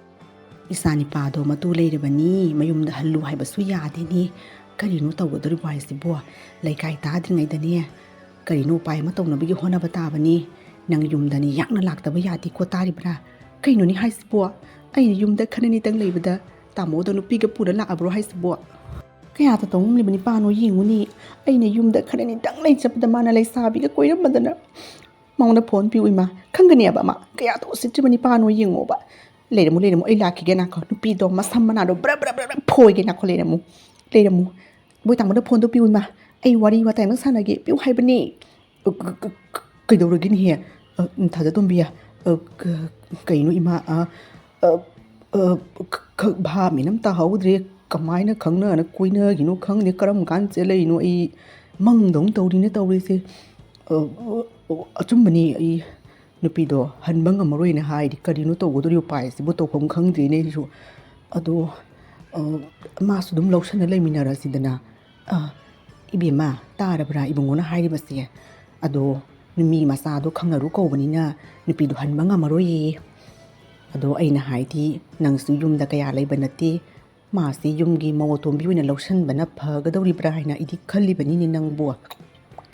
ꯏꯆꯥ ꯅꯤꯄꯥꯗꯣ ꯃꯇꯨ ꯂꯩꯔꯕꯅꯤ ꯃꯌꯨꯝꯗ ꯍꯜꯂꯨ ꯍꯥꯏꯕꯁꯨ ꯌꯥꯗꯦꯅꯦ ꯀꯔꯤꯅꯣ ꯇꯧꯒꯗꯧꯔꯤꯕ ꯍꯥꯏꯁꯤꯕꯣ ꯂꯩꯀꯥꯏ ꯇꯥꯗ꯭ꯔꯤꯉꯩꯗꯅꯦ ꯀꯔꯤꯅꯣ ꯎꯄꯥꯏ ꯑꯃ ꯇꯧꯅꯕꯒꯤ ꯍꯣꯠꯅꯕ ꯇꯥꯕꯅꯤ ꯅꯪ ꯌꯨꯝꯗꯅꯤ ꯌꯥꯛꯅ ꯂꯥꯛꯇꯕ ꯌꯥꯗꯦꯀꯣ ꯇꯥꯔꯤꯕ꯭ꯔꯥ ꯀꯩꯅꯣꯅꯤ ꯍꯥꯏꯁꯤꯕꯣ ꯑꯩꯅ ꯌꯨꯝꯗ ꯈꯔꯅꯤꯇꯪ ꯂꯩꯕꯗ ꯇꯥꯃꯣꯗꯣ ꯅꯨꯄꯤꯒ ꯄꯨꯔ ꯂꯥꯛꯑꯕ꯭ꯔꯣ ꯍꯥꯏꯁꯤꯕꯣ ꯀꯌꯥꯇ ꯇꯧꯉꯝꯂꯤꯕꯅꯤ ꯄꯥꯅꯣ ꯌꯦꯡꯉꯨꯅꯤ ꯑꯩꯅ ꯌꯨꯝꯗ ꯈꯔꯅꯤꯇꯪ ꯂꯩ ꯆꯠꯄꯗ ꯃꯥꯅ ꯂꯩꯁꯥꯕꯤꯒ ꯀꯣꯏꯔꯝꯕꯗꯅ ꯃꯉꯣꯟꯗ ꯐꯣꯟ ꯄꯤꯌꯨ ꯏꯃꯥ ꯈꯪꯒꯅꯦꯕ ꯑꯃ ꯀꯌꯥꯇ ꯎꯁꯤꯠꯇ꯭ꯔꯤꯕꯅꯤ ꯄꯥꯅꯣ ꯌꯦꯡꯉꯣꯕ ꯂꯩꯔꯝꯃꯨ ꯑꯩ ꯂꯥꯛꯈꯤꯒꯦ ꯅꯥꯈꯣ ꯅꯨꯄꯤꯗꯣ ꯃꯁꯝ ꯃꯅꯥꯗꯣ ꯕ꯭ꯔ ꯐꯣꯏꯒꯦ ꯅꯥꯈꯣ ꯂꯩꯔꯝꯃꯨ ꯕꯣꯏ ꯇꯥꯃꯣꯗ ꯐꯣꯟꯗꯣ ꯄꯤꯌꯨ ꯏꯃꯥ ꯑꯩ ꯋꯥꯔꯤ ꯋꯥꯇꯥꯏ ꯑꯃ ꯁꯥꯟꯅꯒꯦ ꯄꯤꯌꯨ ꯍꯥꯏꯕꯅꯤ ꯀꯩꯗꯧꯔꯒꯦꯅꯦꯍꯦ ꯊꯥꯖꯇꯣꯝꯕꯤ ꯀꯩꯅꯣ ꯏꯃꯥ ꯚꯥꯞ ꯑꯝ ꯇꯥꯍꯧꯗ꯭ꯔꯦ ꯀꯃꯥꯏꯅ ꯈꯪꯅꯅ ꯀꯣꯏꯅꯒꯤꯅꯣ ꯈꯪꯗꯦ ꯀꯔꯝ ꯀꯥꯟ ꯆꯦꯜꯂꯛꯏꯅꯣ ꯑꯩ ꯃꯪꯗꯧꯅ ꯇꯧꯔꯤꯅꯦ ꯇꯧꯔꯤꯁꯦ ꯑꯆꯨꯝꯕꯅꯤ ꯑꯩ ꯅꯨꯄꯤꯗꯣ ꯍꯟꯕ ꯉꯝꯃꯔꯣꯏꯅ ꯍꯥꯏꯗꯤ ꯀꯔꯤꯅꯣ ꯇꯧꯒꯗꯧꯔꯤꯕ ꯎꯄꯥꯏ ꯑꯁꯤꯕꯨ ꯇꯧꯐꯝ ꯈꯪꯗ꯭ꯔꯤꯅꯦ ꯑꯩꯁꯨ ꯑꯗꯣ ꯃꯥꯁꯨ ꯑꯗꯨꯝ ꯂꯧꯁꯟꯅ ꯂꯩꯃꯤꯟꯅꯔꯁꯤꯗꯅ ꯏꯕꯦꯝꯃ ꯇꯥꯔꯕ꯭ꯔꯥ ꯏꯕꯨꯡꯉꯣꯅ ꯍꯥꯏꯔꯤꯕꯁꯦ ꯑꯗꯣ ꯃꯤ ꯃꯆꯥꯗꯣ ꯈꯪꯅꯔꯨ ꯀꯧꯕꯅꯤꯅ ꯅꯨꯄꯤꯗꯣ ꯍꯟꯕ ꯉꯝꯃꯔꯣꯏꯌꯦ ꯑꯗꯣ ꯑꯩꯅ ꯍꯥꯏꯗꯤ ꯅꯪꯁꯨ ꯌꯨꯝꯗ ꯀꯌా ꯂꯩꯕ ꯅꯠꯇꯦ ꯃꯥꯁꯤ ꯌꯨꯝꯒꯤ ꯃꯧ ꯑꯇꯣꯝꯕꯤ ꯑꯣꯏꯅ ꯂꯧꯁꯟꯕꯅ ꯐꯒꯗꯧꯔꯤꯕ꯭ꯔꯥ ꯍꯥꯏꯅ ꯑꯩꯗꯤ ꯈꯜꯂꯤꯕꯅꯤꯅꯦ ꯅꯪꯕꯨ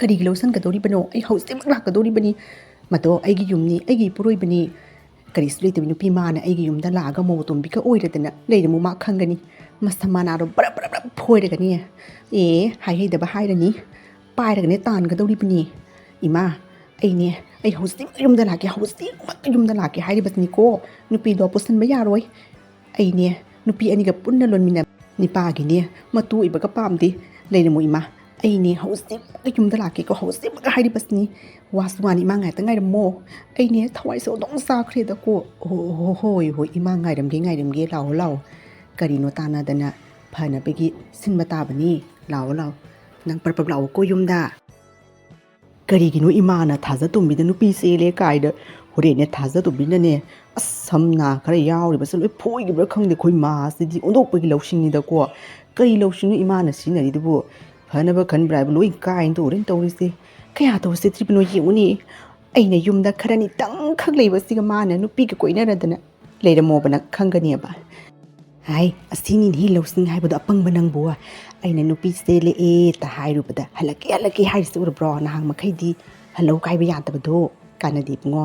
ꯀꯔꯤꯒꯤ ꯂꯧꯁꯟꯒꯗꯧꯔꯤꯕꯅꯣ ꯑꯩ ꯍꯧꯖꯤꯛꯃꯛ ꯂꯥꯛꯀꯗꯧꯔꯤꯕꯅꯤ ꯃꯗꯣ ꯑꯩꯒꯤ ꯌꯨꯝꯅꯤ ꯑꯩꯒꯤ ꯏꯄꯨꯔꯣꯏꯕꯅꯤ ꯀꯔꯤꯁꯨ ꯂꯩꯇꯕ ꯅꯨꯄꯤ ꯃꯥꯅ ꯑꯩꯒꯤ ꯌꯨꯝꯗ ꯂꯥꯛꯑꯒ ꯃꯧ ꯑꯇꯣꯝꯕꯤꯒ ꯑꯣꯏꯔꯗꯅ ꯂꯩꯔꯝꯃꯨ ꯃꯥ ꯈꯪꯒꯅꯤ ꯃꯁꯝ ꯃꯅꯥꯗꯣ ꯕ꯭ꯔ ꯐꯣꯏꯔꯒꯅꯤ ꯍꯥꯏꯍꯩꯗꯕ ꯍꯥꯏꯔꯅꯤ ꯄꯥꯏꯔꯒꯅꯦ ꯇꯥꯟꯒꯗꯧꯔꯤꯕꯅꯤ ꯏꯃꯥ ꯑꯩ ꯍꯧꯖꯤꯛꯃꯛ ꯌꯨꯝꯗ ꯂꯥꯛꯀꯦ ꯍꯥꯏꯔꯤꯕꯁꯤꯅꯤꯀꯣ ꯅꯨꯄꯤꯗꯣ ꯄꯨꯁꯟꯕ ꯌꯥꯔꯣꯏ ꯑꯩꯅꯦ ꯅꯨꯄꯤ ꯑꯅꯤꯒ ꯄꯨꯟꯅ ꯂꯣꯟꯃꯤꯟꯅꯕ ꯅꯤꯄꯥꯒꯤꯅꯦ ꯃꯇꯨ ꯑꯣꯏꯕꯒ ꯄꯥꯝꯗꯦ ꯂꯩꯔꯝꯃꯨ ꯏꯃꯥ ꯑꯩꯅꯦ ꯍꯧꯖꯤꯛꯃꯛ ꯌꯨꯝꯗ ꯂꯥꯛꯀꯦꯀꯣ ꯍꯧꯖꯤꯛꯃꯛ ꯍꯥꯏꯔꯤꯕꯁꯤꯅꯤ ꯋꯥꯁꯨ ꯋꯥꯅꯤ ꯏꯃꯥ ꯉꯥꯏꯍꯥꯛꯇꯪ ꯉꯥꯏꯔꯝꯃꯣ ꯑꯩꯅꯦ ꯊꯋꯥꯏꯁꯨ ꯑꯗꯨꯝ ꯆꯥꯈ꯭ꯔꯦꯗꯀꯣ ꯍꯣꯏ ꯏꯃꯥ ꯉꯥꯏꯔꯝꯒꯦ ꯂꯥꯛꯑꯣ ꯀꯔꯤꯅꯣ ꯇꯥꯟꯅꯗꯅ ꯐꯅꯕꯒꯤ ꯁꯤꯟꯕ ꯇꯥꯕꯅꯤ ꯂꯥꯛꯑꯣ ꯅꯪ ꯄꯔꯄ ꯂꯥꯛꯑꯣꯀꯣ ꯌꯨꯝꯗ ꯀꯔꯤꯒꯤꯅꯣ ꯏꯃꯥꯅ ꯊꯥꯖꯇꯣꯝꯕꯤꯗ ꯅꯨꯄꯤ ꯆꯦꯜꯂꯦ ꯀꯥꯏꯗ ꯍꯣꯔꯦꯟꯅꯦ ꯊꯥꯖꯇꯣꯝꯕꯤꯅꯅꯦ ꯁꯝꯅ ꯈꯔ ꯌꯥꯎꯔꯤꯕꯁꯦ ꯂꯣꯏ ꯐꯣꯏꯈꯤꯕ꯭ꯔꯥ ꯈꯪꯗꯦ ꯑꯩꯈꯣꯏ ꯃꯥꯁꯤꯗꯤ ꯑꯣꯟꯊꯣꯛꯄꯒꯤ ꯂꯧꯁꯤꯡꯅꯤꯗꯀꯣ ꯀꯔꯤ ꯂꯧꯁꯤꯡꯅꯣ ꯏꯃꯥꯅ ꯁꯤꯖꯤꯟꯅꯔꯤꯗꯨꯕꯨ ꯐꯅꯕ ꯈꯟꯕ꯭ꯔꯥ ꯍꯥꯏꯕ ꯂꯣꯏ ꯀꯥꯏꯅ ꯇꯧꯔꯦꯅ ꯇꯧꯔꯤꯁꯦ ꯀꯌꯥ ꯇꯧꯁꯤꯠꯇ꯭ꯔꯤꯕꯅꯣ ꯌꯦꯡꯉꯨꯅꯤ ꯑꯩꯅ ꯌꯨꯝꯗ ꯈꯔꯅꯤꯇꯪꯈꯛ ꯂꯩꯕꯁꯤꯒ ꯃꯥꯅ ꯅꯨꯄꯤꯒ ꯀꯣꯏꯅꯔꯗꯅ ꯂꯩꯔꯝꯃꯣꯕꯅ ꯈꯪꯒꯅꯦꯕ ꯑꯁꯤꯅꯤꯅꯦ ꯂꯧꯁꯤꯡ ꯍꯥꯏꯕꯗꯣ ꯑꯄꯪꯕ ꯅꯪꯕꯨ ꯑꯩꯅ ꯅꯨꯄꯤ ꯆꯦꯜꯂꯛꯑꯦ ꯍꯥꯏꯔꯨꯕꯗ ꯍꯜꯂꯛꯀꯦ ꯍꯥꯏꯔꯤꯁꯤ ꯎꯔꯕ꯭ꯔꯣ ꯅꯍꯥꯟ ꯃꯈꯩꯗꯤ ꯍꯜꯂꯧ ꯀꯥꯏꯕ ꯌꯥꯗꯕꯗꯣ ꯀꯥꯟꯅꯗꯦ ꯏꯕꯨꯡꯉꯣ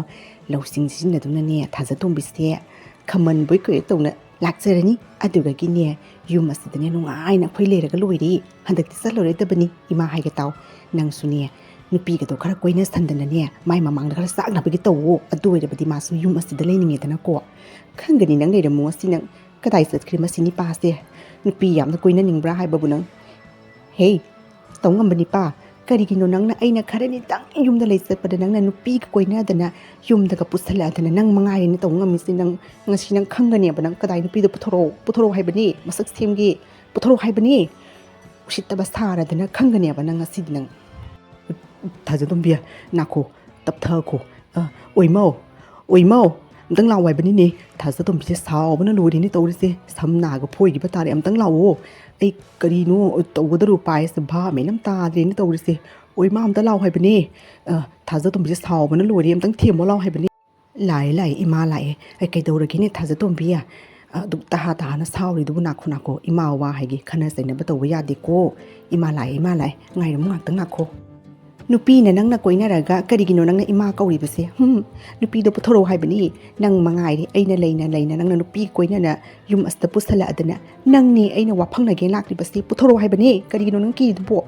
ꯂꯧꯁꯤꯡ ꯁꯤꯖꯤꯟꯅꯗꯨꯅꯅꯦ ꯊꯥꯖꯇꯣꯝꯕꯤꯁꯦ ꯈꯝꯃꯟꯕꯣꯏ ꯀꯩ ꯇꯧꯅ ꯂꯥꯛꯆꯔꯅꯤ ꯑꯗꯨꯒꯒꯤꯅꯦ ꯌꯨꯝ ꯑꯁꯤꯗꯅꯦ ꯅꯨꯡꯉꯥꯏꯅ ꯑꯩꯈꯣꯏ ꯂꯩꯔꯒ ꯂꯣꯏꯔꯦ ꯍꯟꯗꯛꯇꯤ ꯆꯠꯂꯔꯣꯏꯗꯕꯅꯤ ꯏꯃꯥ ꯍꯥꯏꯒꯦ ꯇꯥꯎ ꯅꯪꯁꯨꯅꯦ ꯅꯨꯄꯤꯒꯗꯣ ꯈꯔ ꯀꯣꯏꯅꯁꯟꯗꯅꯅꯦ ꯃꯥꯏ ꯃꯃꯥꯡꯗ ꯈꯔ ꯆꯥꯛꯅꯕꯒꯤ ꯇꯧꯋꯣ ꯑꯗꯨ ꯑꯣꯏꯔꯕꯗꯤ ꯃꯥꯁꯨ ꯌꯨꯝ ꯑꯁꯤꯗ ꯂꯩꯅꯤꯡꯉꯦꯗꯅꯀோ ꯈꯪꯒꯅꯤ ꯅꯪ ꯂꯩꯔꯝꯃꯣ ꯑꯁꯤ ꯅꯪ ꯀꯗꯥꯏ ꯆꯠꯈ꯭ꯔꯦ ꯃꯁꯤ ꯅꯤꯄꯥꯁꯦ ꯅꯨꯄꯤ ꯌꯥꯝꯅ ꯀꯣꯏꯅꯅꯤꯡꯕ꯭ꯔꯥ ꯍꯥꯏꯕꯕꯨ ꯅꯪ ꯇꯧ ꯉꯝꯕ ꯅꯤꯄꯥ ꯀꯔꯤꯒꯤꯅꯣ ꯅꯪꯅ ꯑꯩꯅ ꯈꯔꯅꯤꯇꯪ ꯌꯨꯝꯗ ꯂꯩ ꯆꯠꯄꯗ ꯅꯪꯅ ꯅꯨꯄꯤꯒ ꯀꯣꯏꯅꯗꯅ ꯌꯨꯝꯗꯒ ꯄꯨꯁꯜꯂꯛꯑꯗꯅ ꯅꯪ ꯃꯉꯥꯏꯔꯦꯅ ꯇꯧ ꯉꯝꯃꯤꯁꯤ ꯅꯪ ꯉꯁꯤ ꯅꯪ ꯈꯪꯒꯅꯦꯕ ꯅꯪ ꯀꯗꯥꯏ ꯅꯨꯄꯤꯗꯣ ꯄꯨꯊꯣꯔꯛꯑꯣ ꯍꯥꯏꯕꯅꯤ ꯃꯁꯛ ꯁꯦꯝꯒꯦ ꯄꯨꯊꯣꯔꯛꯑꯣ ꯍꯥꯏꯕꯅꯤ ꯎꯁꯤꯠꯇꯕ ꯁꯥꯔꯗꯅ ꯈꯪꯒꯅꯦꯕ ꯅꯪ ꯉꯁꯤꯗꯤ ꯅꯪ ꯊꯥꯖꯇꯣꯝꯕꯤ ꯅꯥꯈꯣ ꯇꯞꯊꯈꯣ ꯑꯣꯏꯃꯧ ꯑꯝꯇꯪ ꯂꯥꯛꯑꯣ ꯍꯥꯏꯕꯅꯤꯅꯦ ꯊꯥꯖꯇꯣꯝꯕꯤꯁꯦ ꯁꯥꯎꯕꯅ ꯂꯣꯏꯔꯦꯅꯦ ꯇꯧꯔꯤꯁꯦ ꯁꯝ ꯅꯥꯒ ꯐꯣꯏꯈꯤꯕ ꯇꯥꯔꯦ ꯑꯝꯇꯪ ꯂꯥꯛꯑꯣ ꯑꯩ ꯀꯔꯤꯅꯣ ꯇꯧꯒꯗꯧꯔꯤꯕ ꯄꯥꯏꯁꯦ ꯚꯥꯞ ꯑꯝ ꯇꯥꯗ꯭ꯔꯦꯅ ꯇꯧꯔꯤꯁꯦ ꯃꯥ ꯑꯝꯇ ꯂꯥꯛꯑꯣ ꯍꯥꯏꯕꯅꯦ ꯊꯥꯖꯇꯣꯝꯕꯤꯁꯦ ꯁꯥꯎꯕꯅ ꯂꯣꯏꯔꯦ ꯑꯝꯇꯪ ꯊꯦꯝꯃꯣ ꯂꯥꯛꯑꯣ ꯍꯥꯏꯕꯅꯤ ꯂꯥꯛꯑꯦ ꯏꯃꯥ ꯂꯥꯛꯑꯦ ꯑꯩ ꯀꯩꯗꯧꯔꯒꯦꯅꯦ ꯊꯥꯖꯇꯣꯝꯕꯤ ꯑꯗꯨꯝ ꯇꯍꯥꯅ ꯁꯥꯎꯔꯤꯗꯨꯕꯨ ꯅꯥꯈꯣ ꯏꯃꯥ ꯋꯥ ꯍꯥꯏꯒꯦ ꯈꯟꯅ ꯆꯩꯅꯕ ꯇꯧꯕ ꯌꯥꯗꯦꯀꯣ ꯏꯃꯥ ꯂꯥꯛꯑꯦ ꯉꯥꯏꯔꯝꯃꯨ ꯉꯥꯛꯇꯪ ꯉꯥꯛꯈꯣ Nupina nangna koinaraga karigino nangna ima kauribase nupido puthoro haibani nang mangaire aina leina nangna nupi koinana yum asta pusala adana nangni aina wafangnage lakribase puthoro haibani karigino nang ki dubo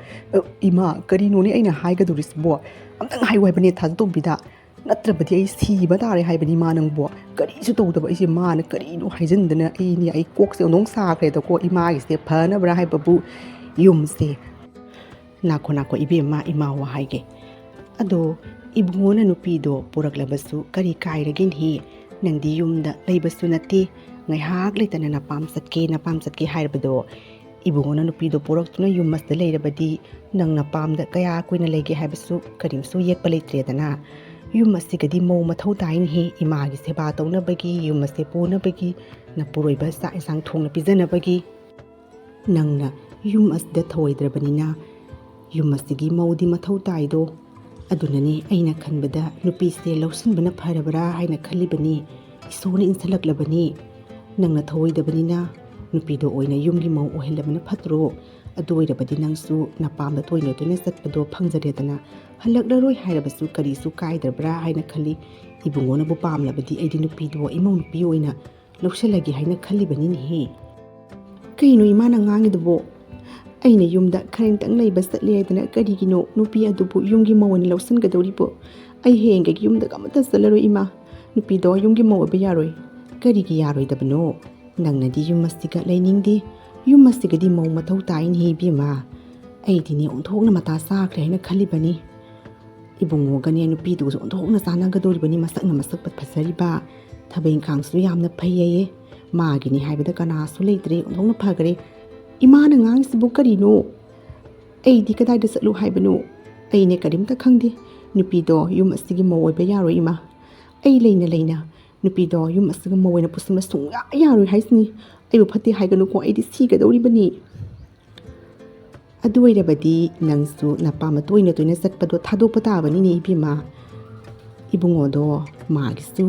ima karino ni aina haigaduris bo amtang hai haibani thadombida natrabadi ai siba tare haibani ma nangbo karisu tawdaba ise mana karino haijandana ai ni ai kokse ondong sakre da ko ima gise phana bra haibabu yumse nako ibema ima wa haige ado ibungona nupido puraklabasu kari kairagen hi nangdi yumda leibasu nati ngai hak leitana napam satke haibado ibungona nupido puraktuna yumasda leirabadi nang napamda kaya kuina lege haibasu karimsu yekpa leitredana yumasigadi mau mathau tain hi imagi seba taunabagi yumase punabagi na puroiba sa isang thongna pijanabagi nangna yumasda thoidrabanina yumasigi maudi mathau taido adunani aina khanbada nupise lausinbana pharabara haina khalibani isoni insalaklabani nangna thoidabanina nupido oina yumgi mau ohelabana phatro adoirabadi nangsu napamda toina satpado phangjaredana halaklaroi hairabasu karisu kaidabra haina khali ibungona bu pamlabadi aidi nupido imau nupi oina lausalagi haina khalibani ni kaino imana ngangidubo aina yumda kharengtang leiba satledana karigino nupi adubu yumgi mawani lausangadoribo ai hengagi yumda kamata salaroi ima nupido yumgi mawabe yaroi karigi yaroi dabano nangnadi yumasiga lainingdi yumasigadi mau mathau tain hi bima aidini onthokna mata sakre haina khalibani ibungo gane nupidu onthokna sanagadoribani masakna masak pat phasariba thabein khangsu yamna phayeye magini haibada kana su leitre onthokna phagare imana ngang sibu karino aidi kadai da satlu haibano aine karimta khangdi nupido yum asigi mawoi yaro ima ai leina nupido yum asiga mawoi na pusima sunga yaro haisni aibu phati haiganu ko aidi sigadori bani aduirabadi nangsu napama toina satpado thadokpa tabani ni bima ibungodo magisu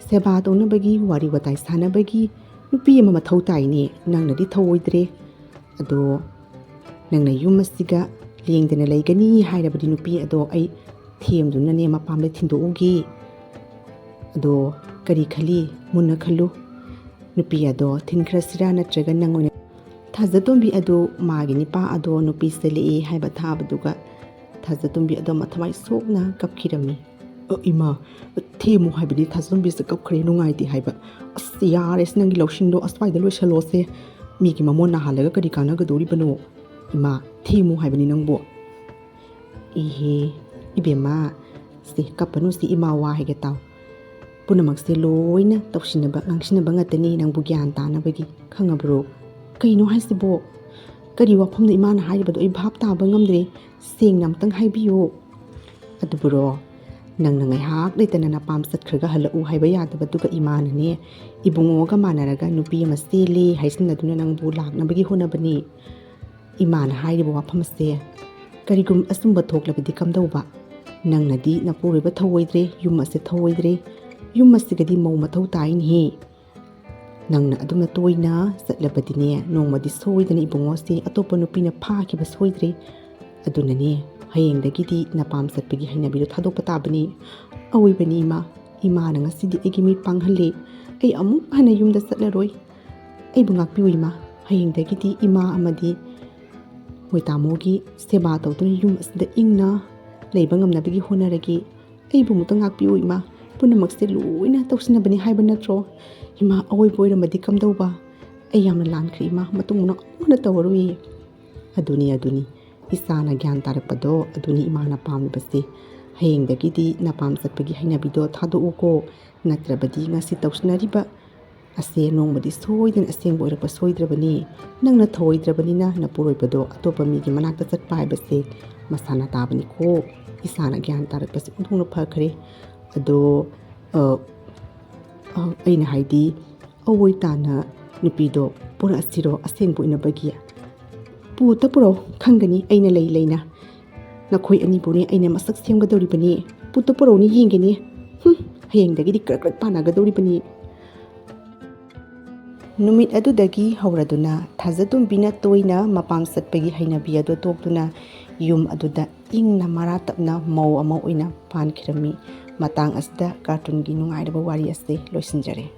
seba tonabagi wari watai sanabagi nupi ama mathau taini nangnadi thawoidre ado nangna yumasiga lengdana leigani hairabadi nupi ado ai themdunane mapamle thindougi ado kari khali munna khalu nupi ado thinkrasira natraga nangoina thajatombi ado magi nipa ado nupi sele haiba thabaduga thajatombi ado mathamai sokna kapkhirami ima themu haibani thajatombi se kapkhre nungaiti haiba asyares nangi lawsingdo aswaida loisalose migi mamona halaga kari kanagadori bano ima themu haibani nangbo ihe ibema se kapanu si ima wa hege taw punamak se loina tawsinaba ngangsinaba ngatani nangbu gyan tanabagi khangabro kaino haisibo kari wafamda imana haibado I bhap taba ngamdre seng namtang haibiyo aduburo nang nangai hak leitana napam satkhraga halau haiba yadabaduga imana ne ibungoga manaraga nupi ama sele haisinaduna nangbu laknabagi honabani imana hairibo wafamse karigum asumba thoklabadi kamdauba nangnadi napuriba thawoidre yumase thawoidre yumasigadi mau mathau tain hi nangna adumna toina satlabadine nongmadi soidana ibungose atopa nupina phakiba soidre adunane hayengdagidi napam satpagi hainabido thadokpa tabani awoibani imana ngasidi egimi panghale ai amu hana yumda satlaroi ai bungakpi ima hayengdagidi ima amadi moitamogi seba tawtuna yum asda ingna leiba ngamnabagi honaragi ai bumuta ngakpi ima punamakse loina tawsinabani haiba natro ima awoi boiramadi kamdauba ai yamna lankhri ima matungna amuna tawarui aduni isana gyan tarakpado aduni imana pamibase hayengdagidi napam satpagi hainabido thadouko natrabadi ngasi tawsinariba ase nongmadi soidan aseng boirakpa soidrabani nangna thoidrabanina napuroibado atopa migi manakta chatpa haibase masana tabani ko isana gyan tarakpase unthongna phakhare ado aina haidi awoi tana nupido pura asiro aseng boinabagi puta puro khangani aina leina nakhoi ani bune aina masak semgadoribani puta puro ni yingeni hayengdagidi krak panagadoribani numit adudagi hauraduna thajatum bina toina mapam satpagi hainabi ado tokduna ꯌꯨꯝ ꯑꯗꯨꯗ ꯏꯪꯅ ꯃꯔꯥ ꯇꯞꯅ ꯃꯧ ꯑꯃ ꯑꯣꯏꯅ ꯄꯥꯟꯈꯤꯔꯝꯃꯤ꯫ ꯃꯇꯥꯡ ꯑꯁꯤꯗ ꯀꯥꯔꯇꯨꯟꯒꯤ ꯅꯨꯡꯉꯥꯏꯔꯕ ꯋꯥꯔꯤ ꯑꯁꯤ ꯂꯣꯏꯁꯤꯟꯖꯔꯦ꯫